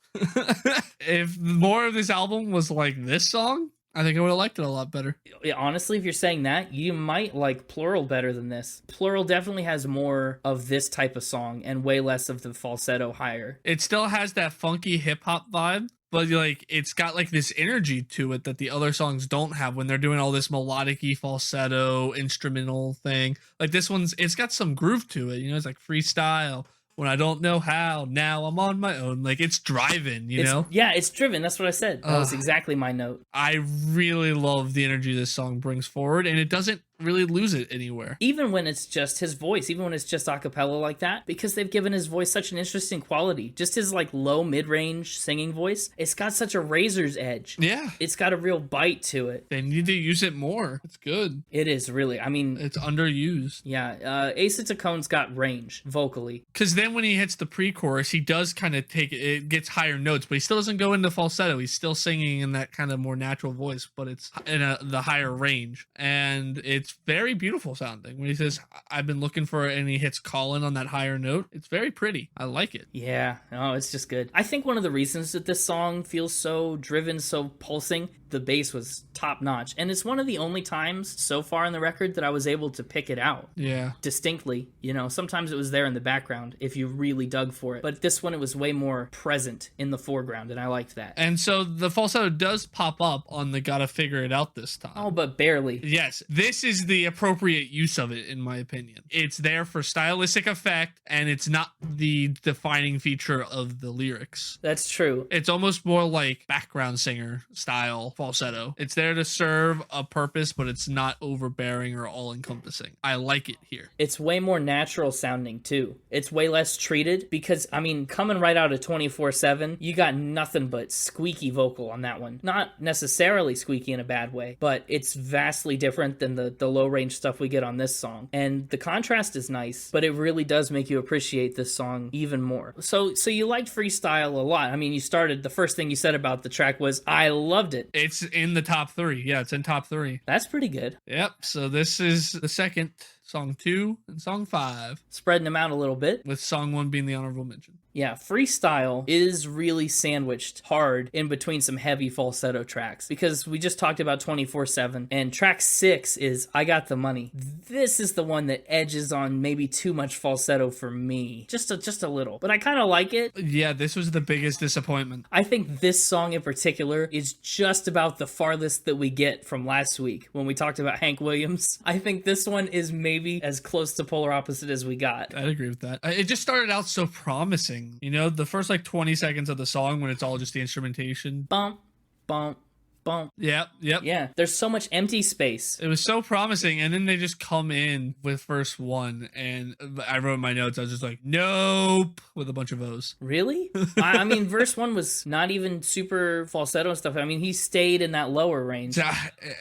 If more of this album was like this song, I think I would have liked it a lot better. Honestly, if you're saying that, you might like Plural better than this. Plural definitely has more of this type of song and way less of the falsetto higher. It still has that funky hip-hop vibe, but like it's got like this energy to it that the other songs don't have when they're doing all this melodic-y falsetto instrumental thing. Like this one's, it's got some groove to it. It's like Freestyle, when I don't know how, now I'm on my own. Like, it's driving, you know? Yeah, it's driven. That's what I said. That was exactly my note. I really love the energy this song brings forward, and it doesn't really lose it anywhere. Even when it's just his voice, even when it's just a cappella like that, because they've given his voice such an interesting quality. Just his like low mid-range singing voice, it's got such a razor's edge. Yeah. It's got a real bite to it. They need to use it more. It's good. It is really. I mean, it's underused. Yeah. Asa Taccone's got range vocally. Because then when he hits the pre-chorus, he does kind of it gets higher notes, but he still doesn't go into falsetto. He's still singing in that kind of more natural voice, but it's in the higher range. And it's very beautiful sounding. When he says, I've been looking for it, and he hits Colin on that higher note, it's very pretty. I like it. Yeah. Oh, it's just good. I think one of the reasons that this song feels so driven, so pulsing, the bass was top notch. And it's one of the only times so far in the record that I was able to pick it out. Yeah. Distinctly. You know, sometimes it was there in the background if you really dug for it. But this one, it was way more present in the foreground, and I liked that. And so the falsetto does pop up on the Gotta Figure It Out this time. Oh, but barely. Yes. This is the appropriate use of it, in my opinion. It's there for stylistic effect, and it's not the defining feature of the lyrics. That's true. It's almost more like background singer style falsetto. It's there to serve a purpose, but it's not overbearing or all-encompassing. I like it here. It's way more natural sounding, too. It's way less treated because, I mean, coming right out of 24/7, you got nothing but squeaky vocal on that one. Not necessarily squeaky in a bad way, but it's vastly different than the low-range stuff we get on this song. And the contrast is nice, but it really does make you appreciate this song even more. So you liked Freestyle a lot. I mean, you started, the first thing you said about the track was, I loved it. It's in the top 3. Yeah, it's in top 3. That's pretty good. Yep. So this is the second, song 2 and song 5. Spreading them out a little bit. With song 1 being the honorable mention. Yeah, Freestyle is really sandwiched hard in between some heavy falsetto tracks because we just talked about 24/7 and track 6 is I Got the Money. This is the one that edges on maybe too much falsetto for me. Just a little, but I kind of like it. Yeah, this was the biggest disappointment. I think this song in particular is just about the farthest that we get from last week when we talked about Hank Williams. I think this one is maybe as close to polar opposite as we got. I'd agree with that. It just started out so promising. You know, the first like 20 seconds of the song when it's all just the instrumentation. Bump, bump, bump. Yep. Yeah, there's so much empty space. It was so promising, and then they just come in with verse 1, and I wrote in my notes, I was just like, nope, with a bunch of O's. Really? I mean, verse 1 was not even super falsetto and stuff. I mean, he stayed in that lower range.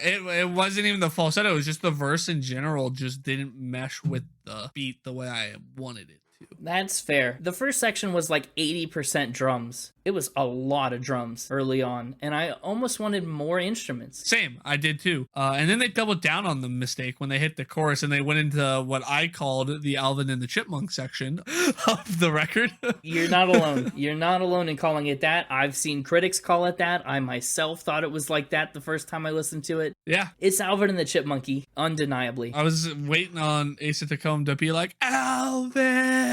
It wasn't even the falsetto, it was just the verse in general just didn't mesh with the beat the way I wanted it. That's fair. The first section was like 80% drums. It was a lot of drums early on, and I almost wanted more instruments. Same, I did too. And then they doubled down on the mistake when they hit the chorus, and they went into what I called the Alvin and the Chipmunk section of the record. You're not alone. You're not alone in calling it that. I've seen critics call it that. I myself thought it was like that the first time I listened to it. Yeah. It's Alvin and the Chipmunky, undeniably. I was waiting on Asa Taccone to be like, Alvin!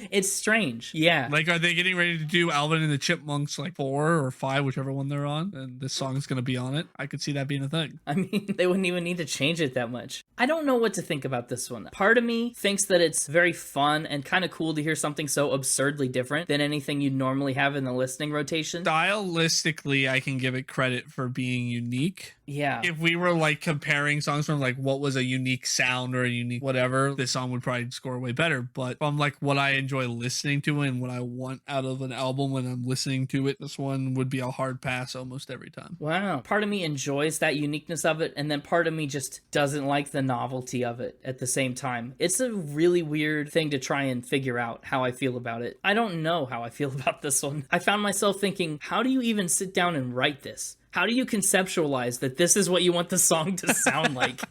It's strange. Yeah. Like, are they getting ready to do Alvin and the Chipmunks like 4 or 5, whichever one they're on, and this song's gonna be on it? I could see that being a thing. I mean, they wouldn't even need to change it that much. I don't know what to think about this one. Part of me thinks that it's very fun and kind of cool to hear something so absurdly different than anything you'd normally have in the listening rotation. Stylistically, I can give it credit for being unique. Yeah. If we were like comparing songs from like what was a unique sound or a unique whatever, this song would probably score way better. But from like what I enjoy listening to and what I want out of an album when I'm listening to it, this one would be a hard pass almost every time. Wow. Part of me enjoys that uniqueness of it, and then part of me just doesn't like the novelty of it at the same time. It's a really weird thing to try and figure out how I feel about it. I don't know how I feel about this one. I found myself thinking, how do you even sit down and write this? How do you conceptualize that this is what you want the song to sound like?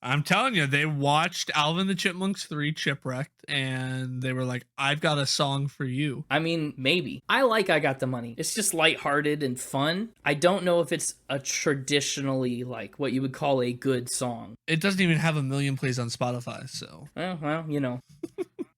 I'm telling you, they watched Alvin the Chipmunks 3 Chipwrecked, and they were like, I've got a song for you. I mean, maybe. I Got the Money. It's just lighthearted and fun. I don't know if it's a traditionally, like, what you would call a good song. It doesn't even have 1 million plays on Spotify, so. Well, you know.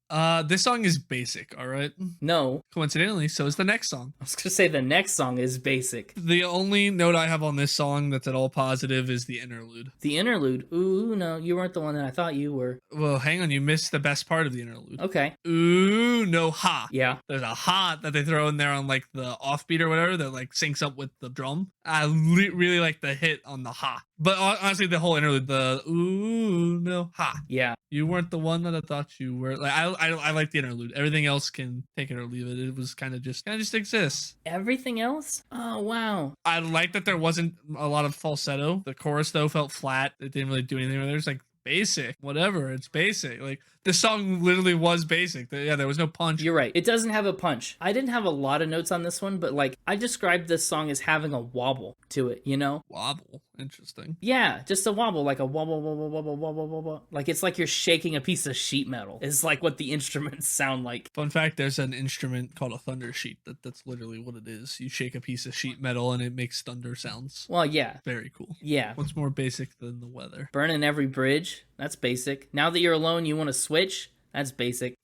This song is basic, all right? No, Coincidentally, so is the next song. I was gonna say the next song is basic. The only note I have on this song that's at all positive is the interlude. The interlude. Ooh, no, you weren't the one that I thought you were. Well, hang on, you missed the best part of the interlude. Okay. Ooh, no ha. Yeah. There's a ha that they throw in there on like the offbeat or whatever that like syncs up with the drum. I really like the hit on the ha. But honestly, the whole interlude, the ooh, no ha. Yeah. You weren't the one that I thought you were. Like I like the interlude. Everything else can take it or leave it. It was kind of just exists. Everything else? Oh, wow. I like that there wasn't a lot of falsetto. The chorus though felt flat. It didn't really do anything. There's like basic, whatever. It's basic. Like this song literally was basic. Yeah, there was no punch. You're right. It doesn't have a punch. I didn't have a lot of notes on this one, but like I described this song as having a wobble to it, you know? Wobble. Interesting. Yeah, just a wobble, like a wobble, wobble, wobble, wobble, wobble. Like it's like you're shaking a piece of sheet metal. It's like what the instruments sound like. Fun fact, there's an instrument called a thunder sheet. That's literally what it is. You shake a piece of sheet metal and it makes thunder sounds. Well, yeah. Very cool. Yeah. What's more basic than the weather? Burning every bridge. That's basic. Now that you're alone, you want to switch. That's basic.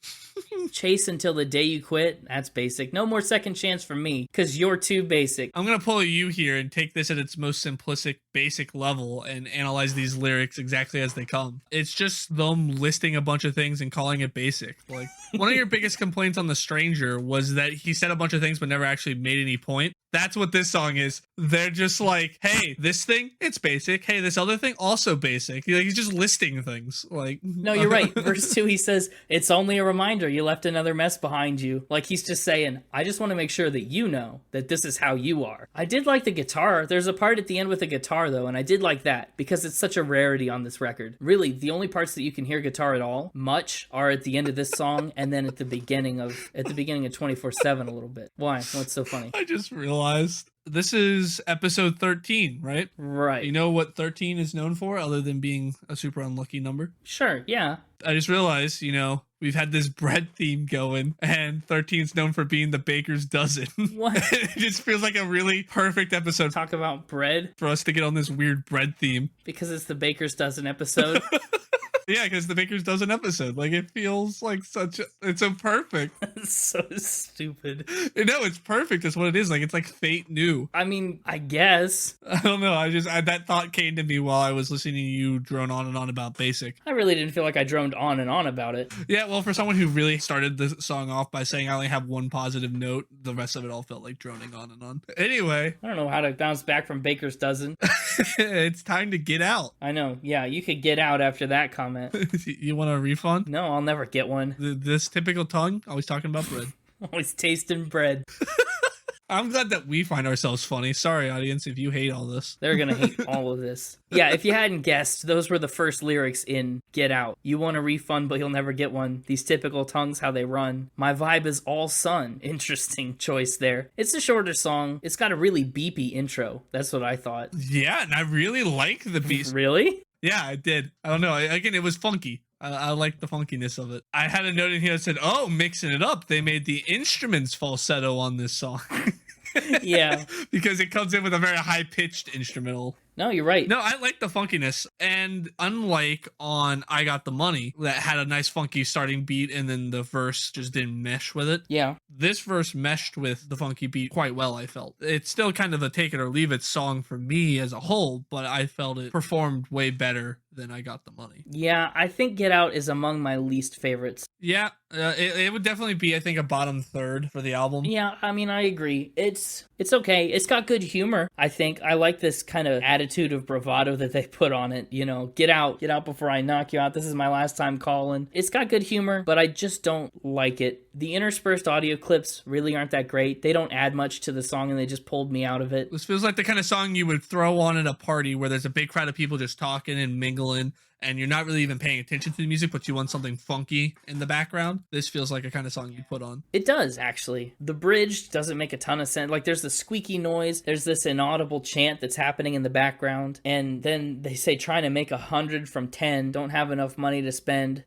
Chase until the day you quit. That's basic. No more second chance for me, because you're too basic. I'm going to pull you here and take this at its most simplistic, basic level and analyze these lyrics exactly as they come. It's just them listing a bunch of things and calling it basic. Like, one of your biggest complaints on The Stranger was that he said a bunch of things but never actually made any point. That's what this song is. They're just like, hey, this thing, it's basic. Hey, this other thing, also basic. He's just listing things. Like, no, you're right. Verse 2, he says, it's only a reminder you left another mess behind you. Like he's just saying, I just want to make sure that you know that this is how you are. I did like the guitar. There's a part at the end with a guitar though, and I did like that because it's such a rarity on this record. Really, the only parts that you can hear guitar at all, much, are at the end of this song and then at the beginning of 24/7 a little bit. Why? What's so funny? I just realized this is episode 13, right? Right. You know what 13 is known for other than being a super unlucky number? Sure, yeah. I just realized, we've had this bread theme going, and 13 is known for being the baker's dozen. What? It just feels like a really perfect episode Talk about bread? for us to get on this weird bread theme. Because it's the Baker's Dozen episode. Yeah, because the baker's dozen episode. Like, it feels like it's so perfect. That's so stupid. No, it's perfect. That's what it is. Like, it's like fate new. I mean, I guess. I don't know. That thought came to me while I was listening to you drone on and on about basic. I really didn't feel like I droned on and on about it. Yeah, well, for someone who really started the song off by saying I only have one positive note, the rest of it all felt like droning on and on. Anyway. I don't know how to bounce back from Baker's Dozen. It's time to get out. I know. Yeah, you could get out after that comment. You want a refund? No, I'll never get one. This typical tongue, always talking about bread. Always tasting bread. I'm glad that we find ourselves funny. Sorry, audience, if you hate all this. They're gonna hate all of this. Yeah, if you hadn't guessed, those were the first lyrics in Get Out. You want a refund, but you'll never get one. These typical tongues, how they run. My vibe is all sun. Interesting choice there. It's a shorter song. It's got a really beepy intro. That's what I thought. Yeah, and I really like the beat. Really? Yeah, I did. I don't know. Again, it was funky. I like the funkiness of it. I had a note in here that said, oh, mixing it up. They made the instruments falsetto on this song. Yeah. Because it comes in with a very high-pitched instrumental. No, you're right. No, I like the funkiness. And unlike on I Got the Money, that had a nice funky starting beat and then the verse just didn't mesh with it. Yeah. This verse meshed with the funky beat quite well, I felt. It's still kind of a take it or leave it song for me as a whole, but I felt it performed way better than I Got the Money. Yeah, I think Get Out is among my least favorites. Yeah, it would definitely be, I think, a bottom third for the album. Yeah, I mean, I agree. It's okay. It's got good humor, I think. I like this kind of attitude of bravado that they put on it. Get out before I knock you out. This is my last time calling. It's got good humor, but I just don't like it. The interspersed audio clips really aren't that great. They don't add much to the song, and they just pulled me out of it. This feels like the kind of song you would throw on at a party where there's a big crowd of people just talking and mingling, and you're not really even paying attention to the music, but you want something funky in the background. This feels like a kind of song you put on. It does, actually. The bridge doesn't make a ton of sense. Like, there's the squeaky noise, there's this inaudible chant that's happening in the background, and then they say trying to make 100 from 10, don't have enough money to spend.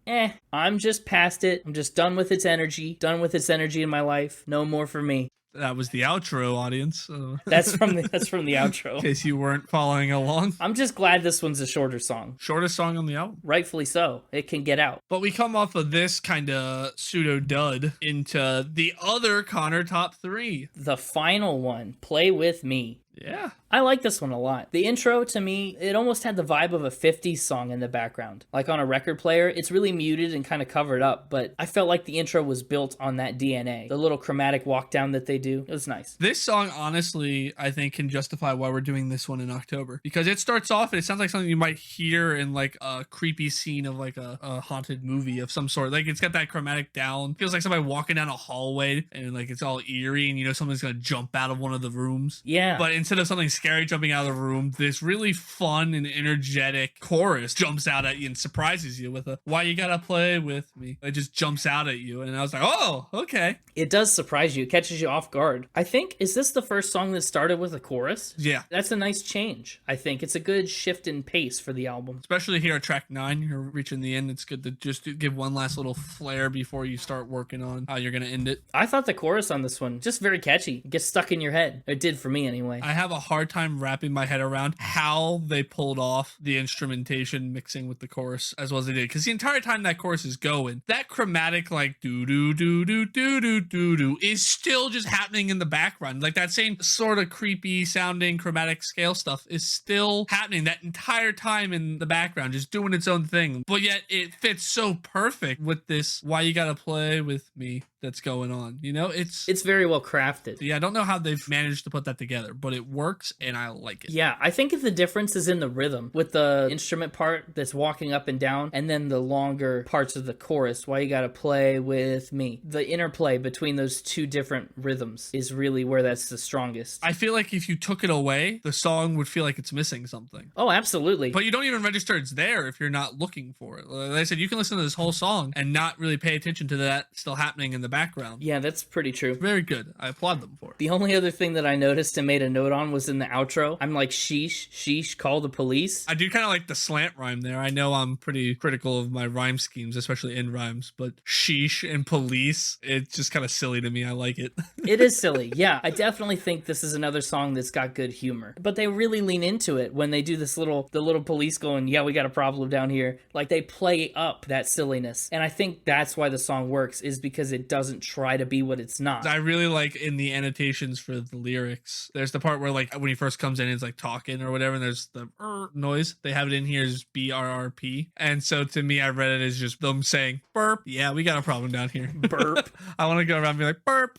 I'm just past it. I'm just done with its energy in my life. No more for me. That was the outro, audience. That's from the outro. In case you weren't following along. I'm just glad this one's a shorter song. Shortest song on the album. Rightfully so. It can get out. But we come off of this kind of pseudo dud into the other Connor top 3. The final one, Play With Me. Yeah. I like this one a lot. The intro, to me, it almost had the vibe of a 50s song in the background. Like on a record player, it's really muted and kind of covered up, but I felt like the intro was built on that DNA. The little chromatic walk down that they do, it was nice. This song, honestly, I think can justify why we're doing this one in October. Because it starts off and it sounds like something you might hear in like a creepy scene of like a haunted movie of some sort. Like it's got that chromatic down. Feels like somebody walking down a hallway and like it's all eerie and you know something's gonna jump out of one of the rooms. Yeah. But instead of something scary jumping out of the room, this really fun and energetic chorus jumps out at you and surprises you with a "Why you gotta play with me." It just jumps out at you, and I was like, "Oh, okay." It does surprise you. It catches you off guard. I think, is this the first song that started with a chorus? Yeah. That's a nice change. I think it's a good shift in pace for the album. Especially here at track 9, you're reaching the end. It's good to just give one last little flair before you start working on how you're gonna end it. I thought the chorus on this one, just very catchy. It gets stuck in your head. It did for me anyway. I have a hard time wrapping my head around how they pulled off the instrumentation mixing with the chorus as well as they did. Because the entire time that chorus is going, that chromatic like doo doo doo doo doo doo doo doo is still just happening in the background. Like that same sort of creepy sounding chromatic scale stuff is still happening that entire time in the background, just doing its own thing. But yet it fits so perfect with this "Why you gotta play with me" that's going on. You know, it's very well crafted. Yeah, I don't know how they've managed to put that together, but it works and I like it. Yeah, I think the difference is in the rhythm with the instrument part that's walking up and down and then the longer parts of the chorus. "Why you gotta play with me." The interplay between those two different rhythms is really where that's the strongest. I feel like if you took it away, the song would feel like it's missing something. Oh, absolutely. But you don't even register it's there if you're not looking for it. Like I said, you can listen to this whole song and not really pay attention to that still happening in the background. Yeah, that's pretty true. Very good. I applaud them for it. The only other thing that I noticed and made a note on was in the outro. I'm like, sheesh, call the police. I do kind of like the slant rhyme there. I know I'm pretty critical of my rhyme schemes, especially end rhymes, but sheesh and police, it's just kind of silly to me. I like it. It is silly. Yeah, I definitely think this is another song that's got good humor. But they really lean into it when they do the little police going, "Yeah, we got a problem down here." Like they play up that silliness. And I think that's why the song works, is because it doesn't try to be what it's not. I really like in the annotations for the lyrics, there's the part where like when he first comes in, he's like talking or whatever, and there's the noise. They have it in here as BRRP. And so to me, I read it as just them saying burp. Yeah, we got a problem down here. Burp. I want to go around and be like burp.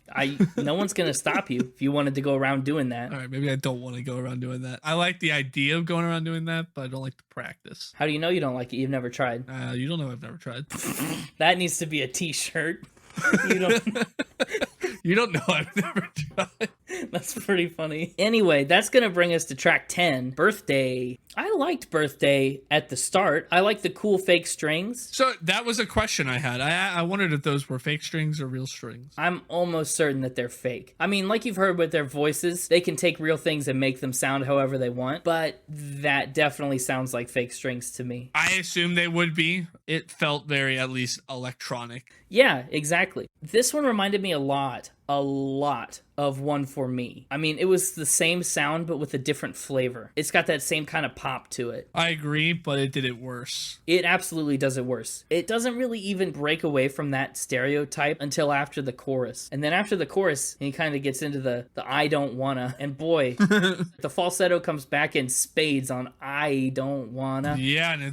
No one's gonna stop you if you wanted to go around doing that. All right, maybe I don't want to go around doing that. I like the idea of going around doing that, but I don't like the practice. How do you know you don't like it? You've never tried. You don't know I've never tried. That needs to be a t-shirt. You don't You don't know I've never tried. That's pretty funny. Anyway, that's gonna bring us to track 10, Birthday. I liked Birthday at the start. I like the cool fake strings. So that was a question I had. I wondered if those were fake strings or real strings. I'm almost certain that they're fake. I mean, like you've heard with their voices, they can take real things and make them sound however they want, but that definitely sounds like fake strings to me. I assume they would be. It felt very, at least, electronic. Yeah, exactly. This one reminded me a lot of One For Me. I mean, it was the same sound, but with a different flavor. It's got that same kind of pop to it. I agree, but it did it worse. It absolutely does it worse. It doesn't really even break away from that stereotype until after the chorus. And then after the chorus, he kind of gets into the I don't wanna. And boy, the falsetto comes back in spades on I don't wanna. Yeah, and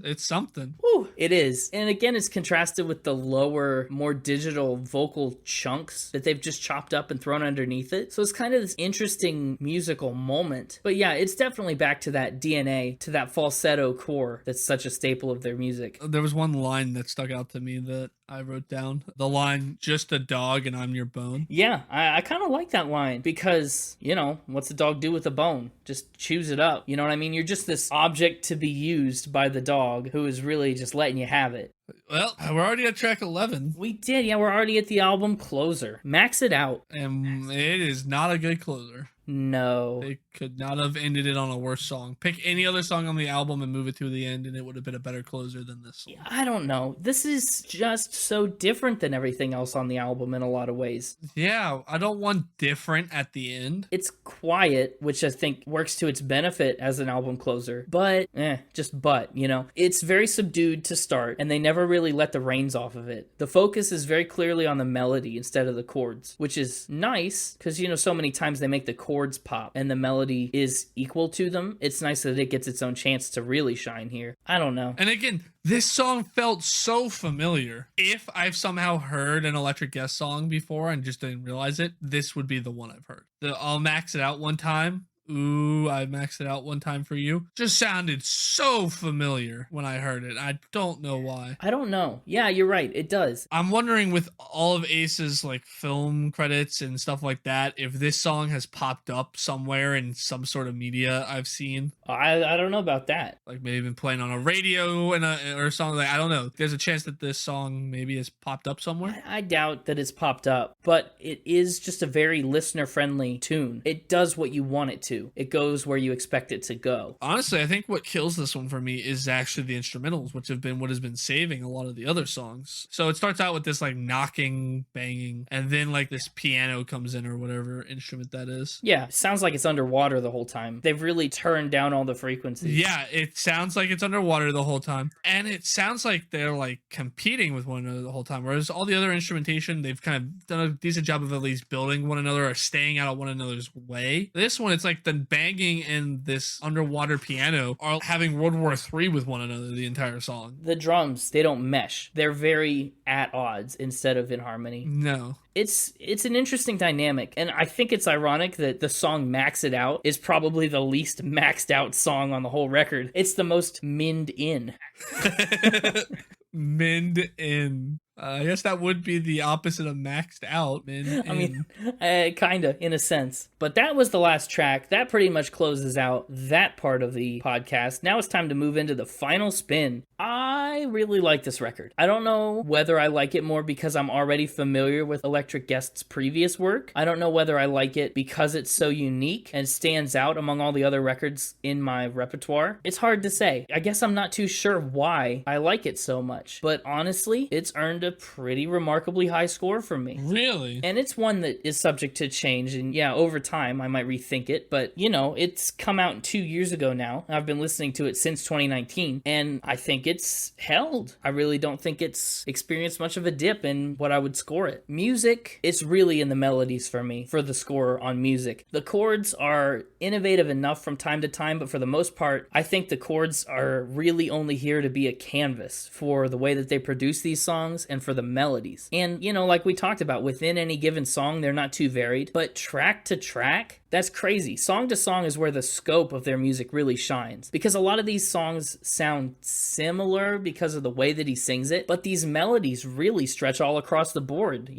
it's something. Woo, it is. And again, it's contrasted with the lower, more digital vocal chunks that they've just chopped up and thrown underneath it. So it's kind of this interesting musical moment. But yeah, it's definitely back to that DNA, to that falsetto core that's such a staple of their music. There was one line that stuck out to me that I wrote down. The line, "Just a dog and I'm your bone." Yeah, I kind of like that line because, you know, what's a dog do with a bone? Just chews it up. You know what I mean? You're just this object to be used by the dog who is really just letting you have it. Well, we're already at track 11. We did, yeah, we're already at the album closer. Max It Out. And it is not a good closer. No. They could not have ended it on a worse song. Pick any other song on the album and move it to the end, and it would have been a better closer than this song. I don't know. This is just so different than everything else on the album in a lot of ways. Yeah, I don't want different at the end. It's quiet, which I think works to its benefit as an album closer, but it's very subdued to start, and they never really let the reins off of it. The focus is very clearly on the melody instead of the chords, which is nice because, so many times they make the chords pop and the melody is equal to them. It's nice that it gets its own chance to really shine here. I don't know. And again, this song felt so familiar. If I've somehow heard an Electric Guest song before and just didn't realize it, this would be the one I've heard. The I'll max it out one time. Ooh, I maxed it out one time for you. Just sounded so familiar when I heard it. I don't know why. I don't know. Yeah, you're right. It does. I'm wondering with all of Ace's like film credits and stuff like that, if this song has popped up somewhere in some sort of media I've seen. I don't know about that. Like maybe been playing on a radio or something. Like I don't know. There's a chance that this song maybe has popped up somewhere. I doubt that it's popped up, but it is just a very listener-friendly tune. It does what you want it to. It goes where you expect it to go. Honestly, I think what kills this one for me is actually the instrumentals, which have been what has been saving a lot of the other songs. So it starts out with this like knocking, banging, and then like this piano comes in or whatever instrument that is. Yeah, it sounds like it's underwater the whole time. They've really turned down all the frequencies. Yeah, it sounds like it's underwater the whole time. And it sounds like they're like competing with one another the whole time. Whereas all the other instrumentation, they've kind of done a decent job of at least building one another or staying out of one another's way. This one, it's like the banging and this underwater piano are having World War III with one another the entire song. The drums, they don't mesh. They're very at odds instead of in harmony. No. It's an interesting dynamic, and I think it's ironic that the song Max It Out is probably the least maxed out song on the whole record. It's the most minned in. Minned in. I guess that would be the opposite of maxed out. I mean, kinda, in a sense. But that was the last track. That pretty much closes out that part of the podcast. Now it's time to move into the final spin. I really like this record. I don't know whether I like it more because I'm already familiar with Electric Guest's previous work. I don't know whether I like it because it's so unique and stands out among all the other records in my repertoire. It's hard to say. I guess I'm not too sure why I like it so much. But honestly, it's earned a pretty remarkably high score from me. Really? And it's one that is subject to change, and yeah, over time I might rethink it, but it's come out 2 years ago now. I've been listening to it since 2019, and I think it's held. I really don't think it's experienced much of a dip in what I would score it. Music, it's really in the melodies for me, for the score on music. The chords are innovative enough from time to time, but for the most part, I think the chords are really only here to be a canvas for the way that they produce these songs and for the melodies. And, like we talked about, within any given song, they're not too varied, but track to track, that's crazy. Song to song is where the scope of their music really shines, because a lot of these songs sound similar because of the way that he sings it, but these melodies really stretch all across the board.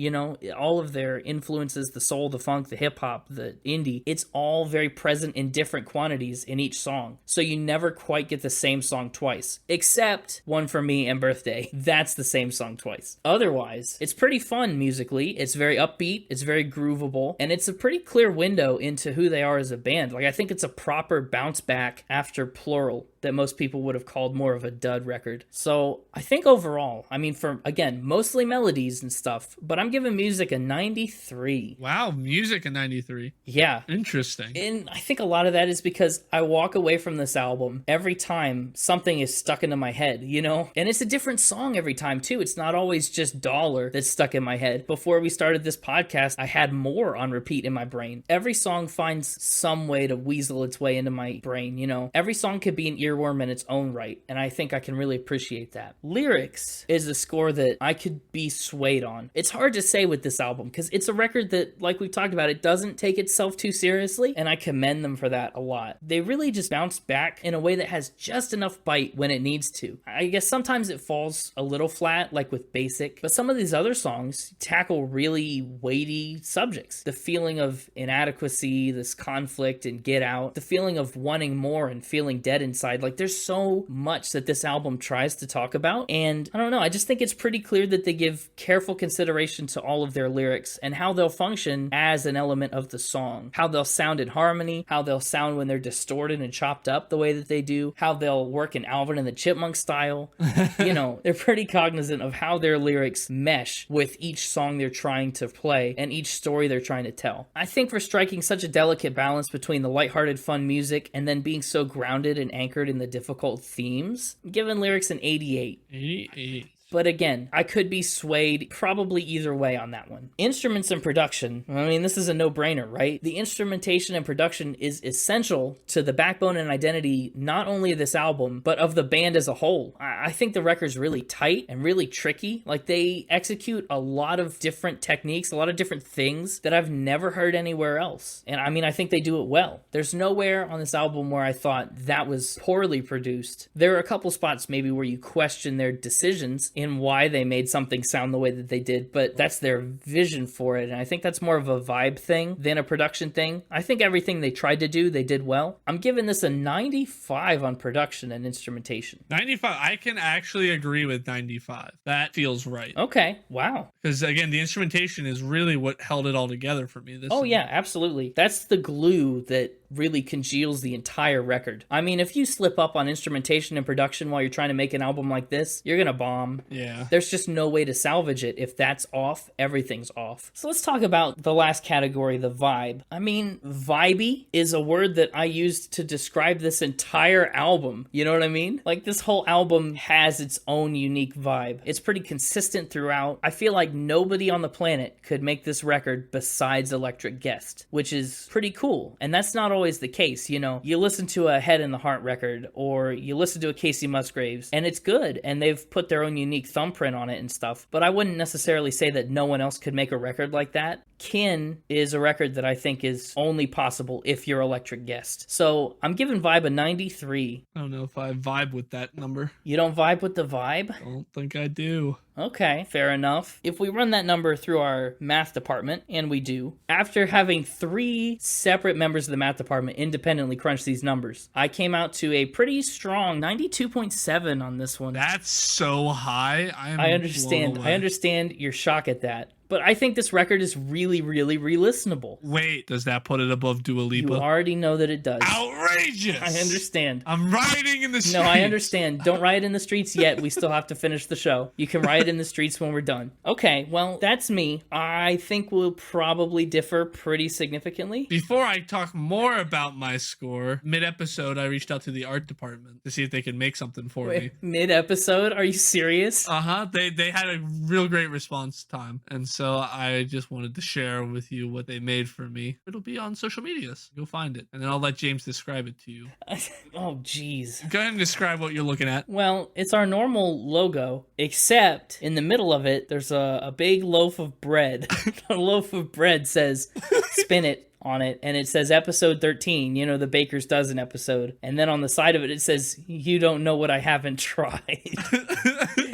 All of their influences, the soul, the funk, the hip hop, the indie, it's all very present in different quantities in each song. So you never quite get the same song twice, except One for Me and Birthday. That's the same song twice. Otherwise, it's pretty fun musically. It's very upbeat, it's very groovable, and it's a pretty clear window into who they are as a band. Like, I think it's a proper bounce back after Plural that most people would have called more of a dud record. So I think overall, for, again, mostly melodies and stuff, but I'm giving music a 93. Wow, music a 93. Yeah. Interesting. And I think a lot of that is because I walk away from this album every time something is stuck into my head, And it's a different song every time, too. It's not always just Dollar that's stuck in my head. Before we started this podcast, I had more on repeat in my brain. Every song finds some way to weasel its way into my brain, Every song could be an earworm in its own right, and I think I can really appreciate that. Lyrics is a score that I could be swayed on. It's hard to say with this album, because it's a record that, like we talked about, it doesn't take itself too seriously, and I commend them for that a lot. They really just bounce back in a way that has just enough bite when it needs to. I guess sometimes it falls a little flat, like with Basic, but some of these other songs tackle really weighty subjects. The feeling of inadequacy anxiety, this conflict and Get Out, the feeling of wanting more and feeling dead inside. Like, there's so much that this album tries to talk about, and I don't know, I just think it's pretty clear that they give careful consideration to all of their lyrics and how they'll function as an element of the song, how they'll sound in harmony, how they'll sound when they're distorted and chopped up the way that they do, how they'll work in Alvin and the Chipmunk style. You know, they're pretty cognizant of how their lyrics mesh with each song they're trying to play and each story they're trying to tell. I think for striking such a delicate balance between the lighthearted fun music and then being so grounded and anchored in the difficult themes, I'm giving lyrics an 88. 88. But again, I could be swayed probably either way on that one. Instruments and production, I mean, this is a no-brainer, right? The instrumentation and production is essential to the backbone and identity, not only of this album, but of the band as a whole. I think the record's really tight and really tricky. Like, they execute a lot of different techniques, a lot of different things that I've never heard anywhere else. And I mean, I think they do it well. There's nowhere on this album where I thought that was poorly produced. There are a couple spots maybe where you question their decisions in why they made something sound the way that they did, but that's their vision for it, and I think that's more of a vibe thing than a production thing. I think everything they tried to do, they did well. I'm giving this a 95 on production and instrumentation. 95. I can actually agree with 95. That feels right. Okay, wow. Because again, the instrumentation is really what held it all together for me. Yeah, absolutely. That's the glue that really congeals the entire record. I mean, if you slip up on instrumentation and production while you're trying to make an album like this, you're gonna bomb. Yeah. There's just no way to salvage it. If that's off, everything's off. So let's talk about the last category, the vibe. I mean, vibey is a word that I used to describe this entire album. You know what I mean? Like, this whole album has its own unique vibe. It's pretty consistent throughout. I feel like nobody on the planet could make this record besides Electric Guest, which is pretty cool. And that's not always the case. You know, you listen to a Head in the Heart record, or you listen to a Casey Musgraves, and it's good, and they've put their own unique thumbprint on it and stuff, but I wouldn't necessarily say that no one else could make a record like that. Kin is a record that I think is only possible if you're Electric Guest. So I'm giving Vibe a 93. I don't know if I vibe with that number. You don't vibe with the vibe? I don't think I do. Okay, fair enough. If we run that number through our math department, and we do, after having 3 separate members of the math department independently crunch these numbers, I came out to a pretty strong 92.7 on this one. That's so high. I understand. I understand your shock at that. But I think this record is really, really re-listenable. Wait, does that put it above Dua Lipa? You already know that it does. Outrageous! I understand. I'm rioting in the streets. No, I understand. Don't riot in the streets yet. We still have to finish the show. You can riot in the streets when we're done. Okay, well, that's me. I think we'll probably differ pretty significantly. Before I talk more about my score, mid-episode, I reached out to the art department to see if they could make something for me. Mid-episode? Are you serious? Uh-huh. They had a real great response time. And so I just wanted to share with you what they made for me. It'll be on social medias. You'll find it. And then I'll let James describe it to you. Oh, jeez. Go ahead and describe what you're looking at. Well, it's our normal logo, except in the middle of it, there's a big loaf of bread. A loaf of bread says, spin it on it, and it says episode 13, you know, the Baker's Dozen episode. And then on the side of it, it says, you don't know what I haven't tried.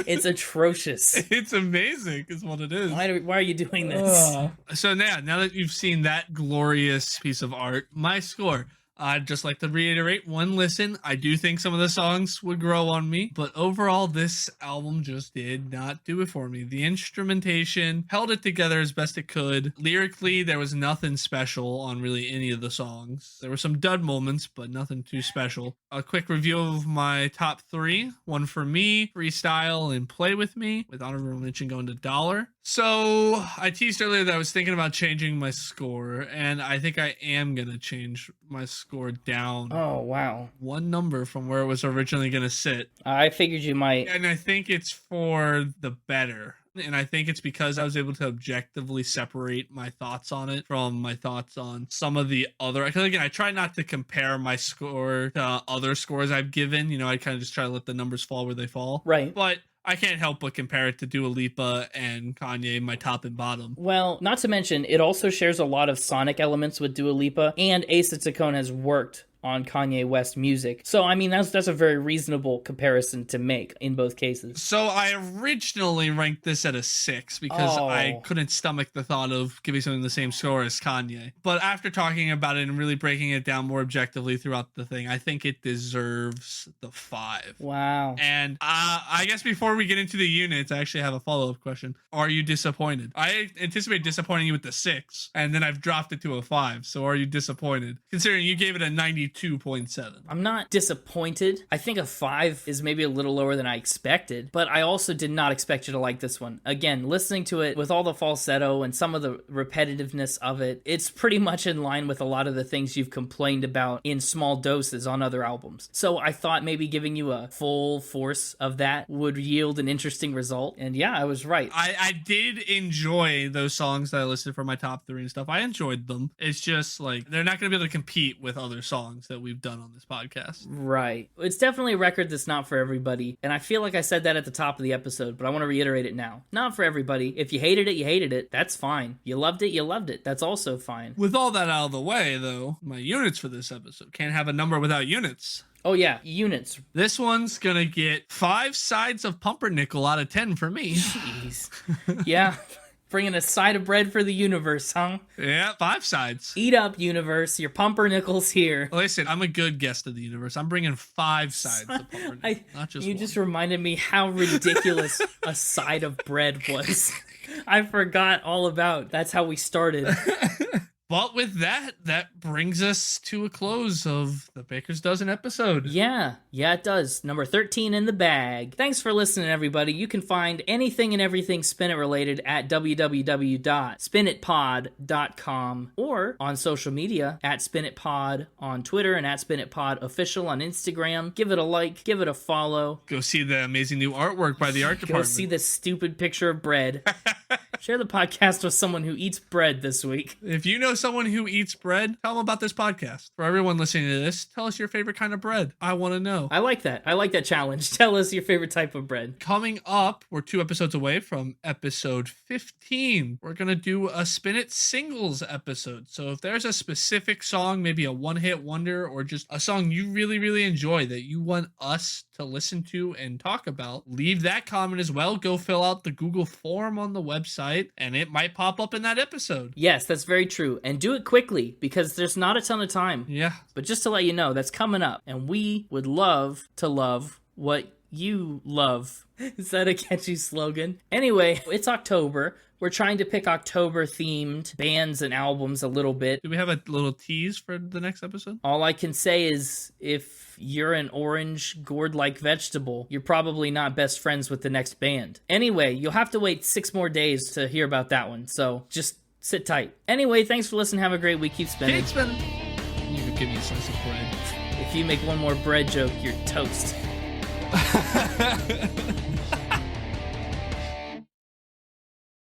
It's atrocious. It's amazing is what it is. Why are you doing this? So now that you've seen that glorious piece of art, my score. I'd just like to reiterate, one listen. I do think some of the songs would grow on me, but overall, this album just did not do it for me. The instrumentation held it together as best it could. Lyrically, there was nothing special on really any of the songs. There were some dud moments, but nothing too special. A quick review of my top 3. One for me, Freestyle and Play With Me, with honorable mention going to Dollar. So I teased earlier that I was thinking about changing my score, and I think I am going to change my score down. Oh, wow. One number from where it was originally going to sit. I figured you might. And I think it's for the better. And I think it's because I was able to objectively separate my thoughts on it from my thoughts on some of the other. Because again, I try not to compare my score to other scores I've given. You know, I kind of just try to let the numbers fall where they fall. Right. But I can't help but compare it to Dua Lipa and Kanye, my top and bottom. Well, not to mention, it also shares a lot of sonic elements with Dua Lipa, and Asa Taccone has worked on Kanye West music. So, I mean, that's a very reasonable comparison to make in both cases. So I originally ranked this at a 6 because I couldn't stomach the thought of giving something the same score as Kanye. But after talking about it and really breaking it down more objectively throughout the thing, I think it deserves the 5. Wow. And I guess before we get into the units, I actually have a follow-up question. Are you disappointed? I anticipate disappointing you with the 6, and then I've dropped it to a 5. So are you disappointed? Considering you gave it a 92.7. I'm not disappointed. I think a 5 is maybe a little lower than I expected, but I also did not expect you to like this one. Again, listening to it with all the falsetto and some of the repetitiveness of it, it's pretty much in line with a lot of the things you've complained about in small doses on other albums. So I thought maybe giving you a full force of that would yield an interesting result. And yeah, I was right. I did enjoy those songs that I listed for my top 3 and stuff. I enjoyed them. It's just like they're not going to be able to compete with other songs that we've done on this podcast. Right. It's definitely a record that's not for everybody. And I feel like I said that at the top of the episode, but I want to reiterate it now. Not for everybody. If you hated it, you hated it. That's fine. You loved it, you loved it. That's also fine. With all that out of the way, though, my units for this episode can't have a number without units. Oh yeah, units. This one's gonna get 5 sides of pumpernickel out of 10 for me. Jeez. Yeah. Bringing a side of bread for the universe, huh? Yeah, 5 sides. Eat up, universe. Your pumpernickel's here. Listen, I'm a good guest of the universe. I'm bringing 5 sides of pumpernickel, not just You one. just reminded me how ridiculous a side of bread was. I forgot all about. That's how we started. But with that brings us to a close of the Baker's Dozen episode. Yeah, it does. Number 13 in the bag. Thanks for listening, everybody. You can find anything and everything Spin It related at www.spinitpod.com or on social media at SpinItPod on Twitter and at SpinItPodOfficial on Instagram. Give it a like, give it a follow. Go see the amazing new artwork by the art department. Go see this stupid picture of bread. Share the podcast with someone who eats bread this week. If you know someone who eats bread, tell them about this podcast. For everyone listening to this, tell us your favorite kind of bread. I want to know. I like that. I like that challenge. Tell us your favorite type of bread. Coming up, we're 2 episodes away from episode 15. We're going to do a Spin It singles episode. So if there's a specific song, maybe a one-hit wonder, or just a song you really, really enjoy that you want us to listen to and talk about, leave that comment as well. Go fill out the Google form on the website, and it might pop up in that episode. Yes, that's very true. And do it quickly because there's not a ton of time. Yeah. But just to let you know, that's coming up. And we would love to love what you love. Is that a catchy slogan? Anyway, it's October. We're trying to pick October-themed bands and albums a little bit. Do we have a little tease for the next episode? All I can say is if you're an orange gourd-like vegetable, you're probably not best friends with the next band. Anyway, you'll have to wait 6 more days to hear about that one, so just sit tight. Anyway, thanks for listening. Have a great week. Keep spinning. Keep spinning. You could give me a slice of bread. If you make one more bread joke, you're toast.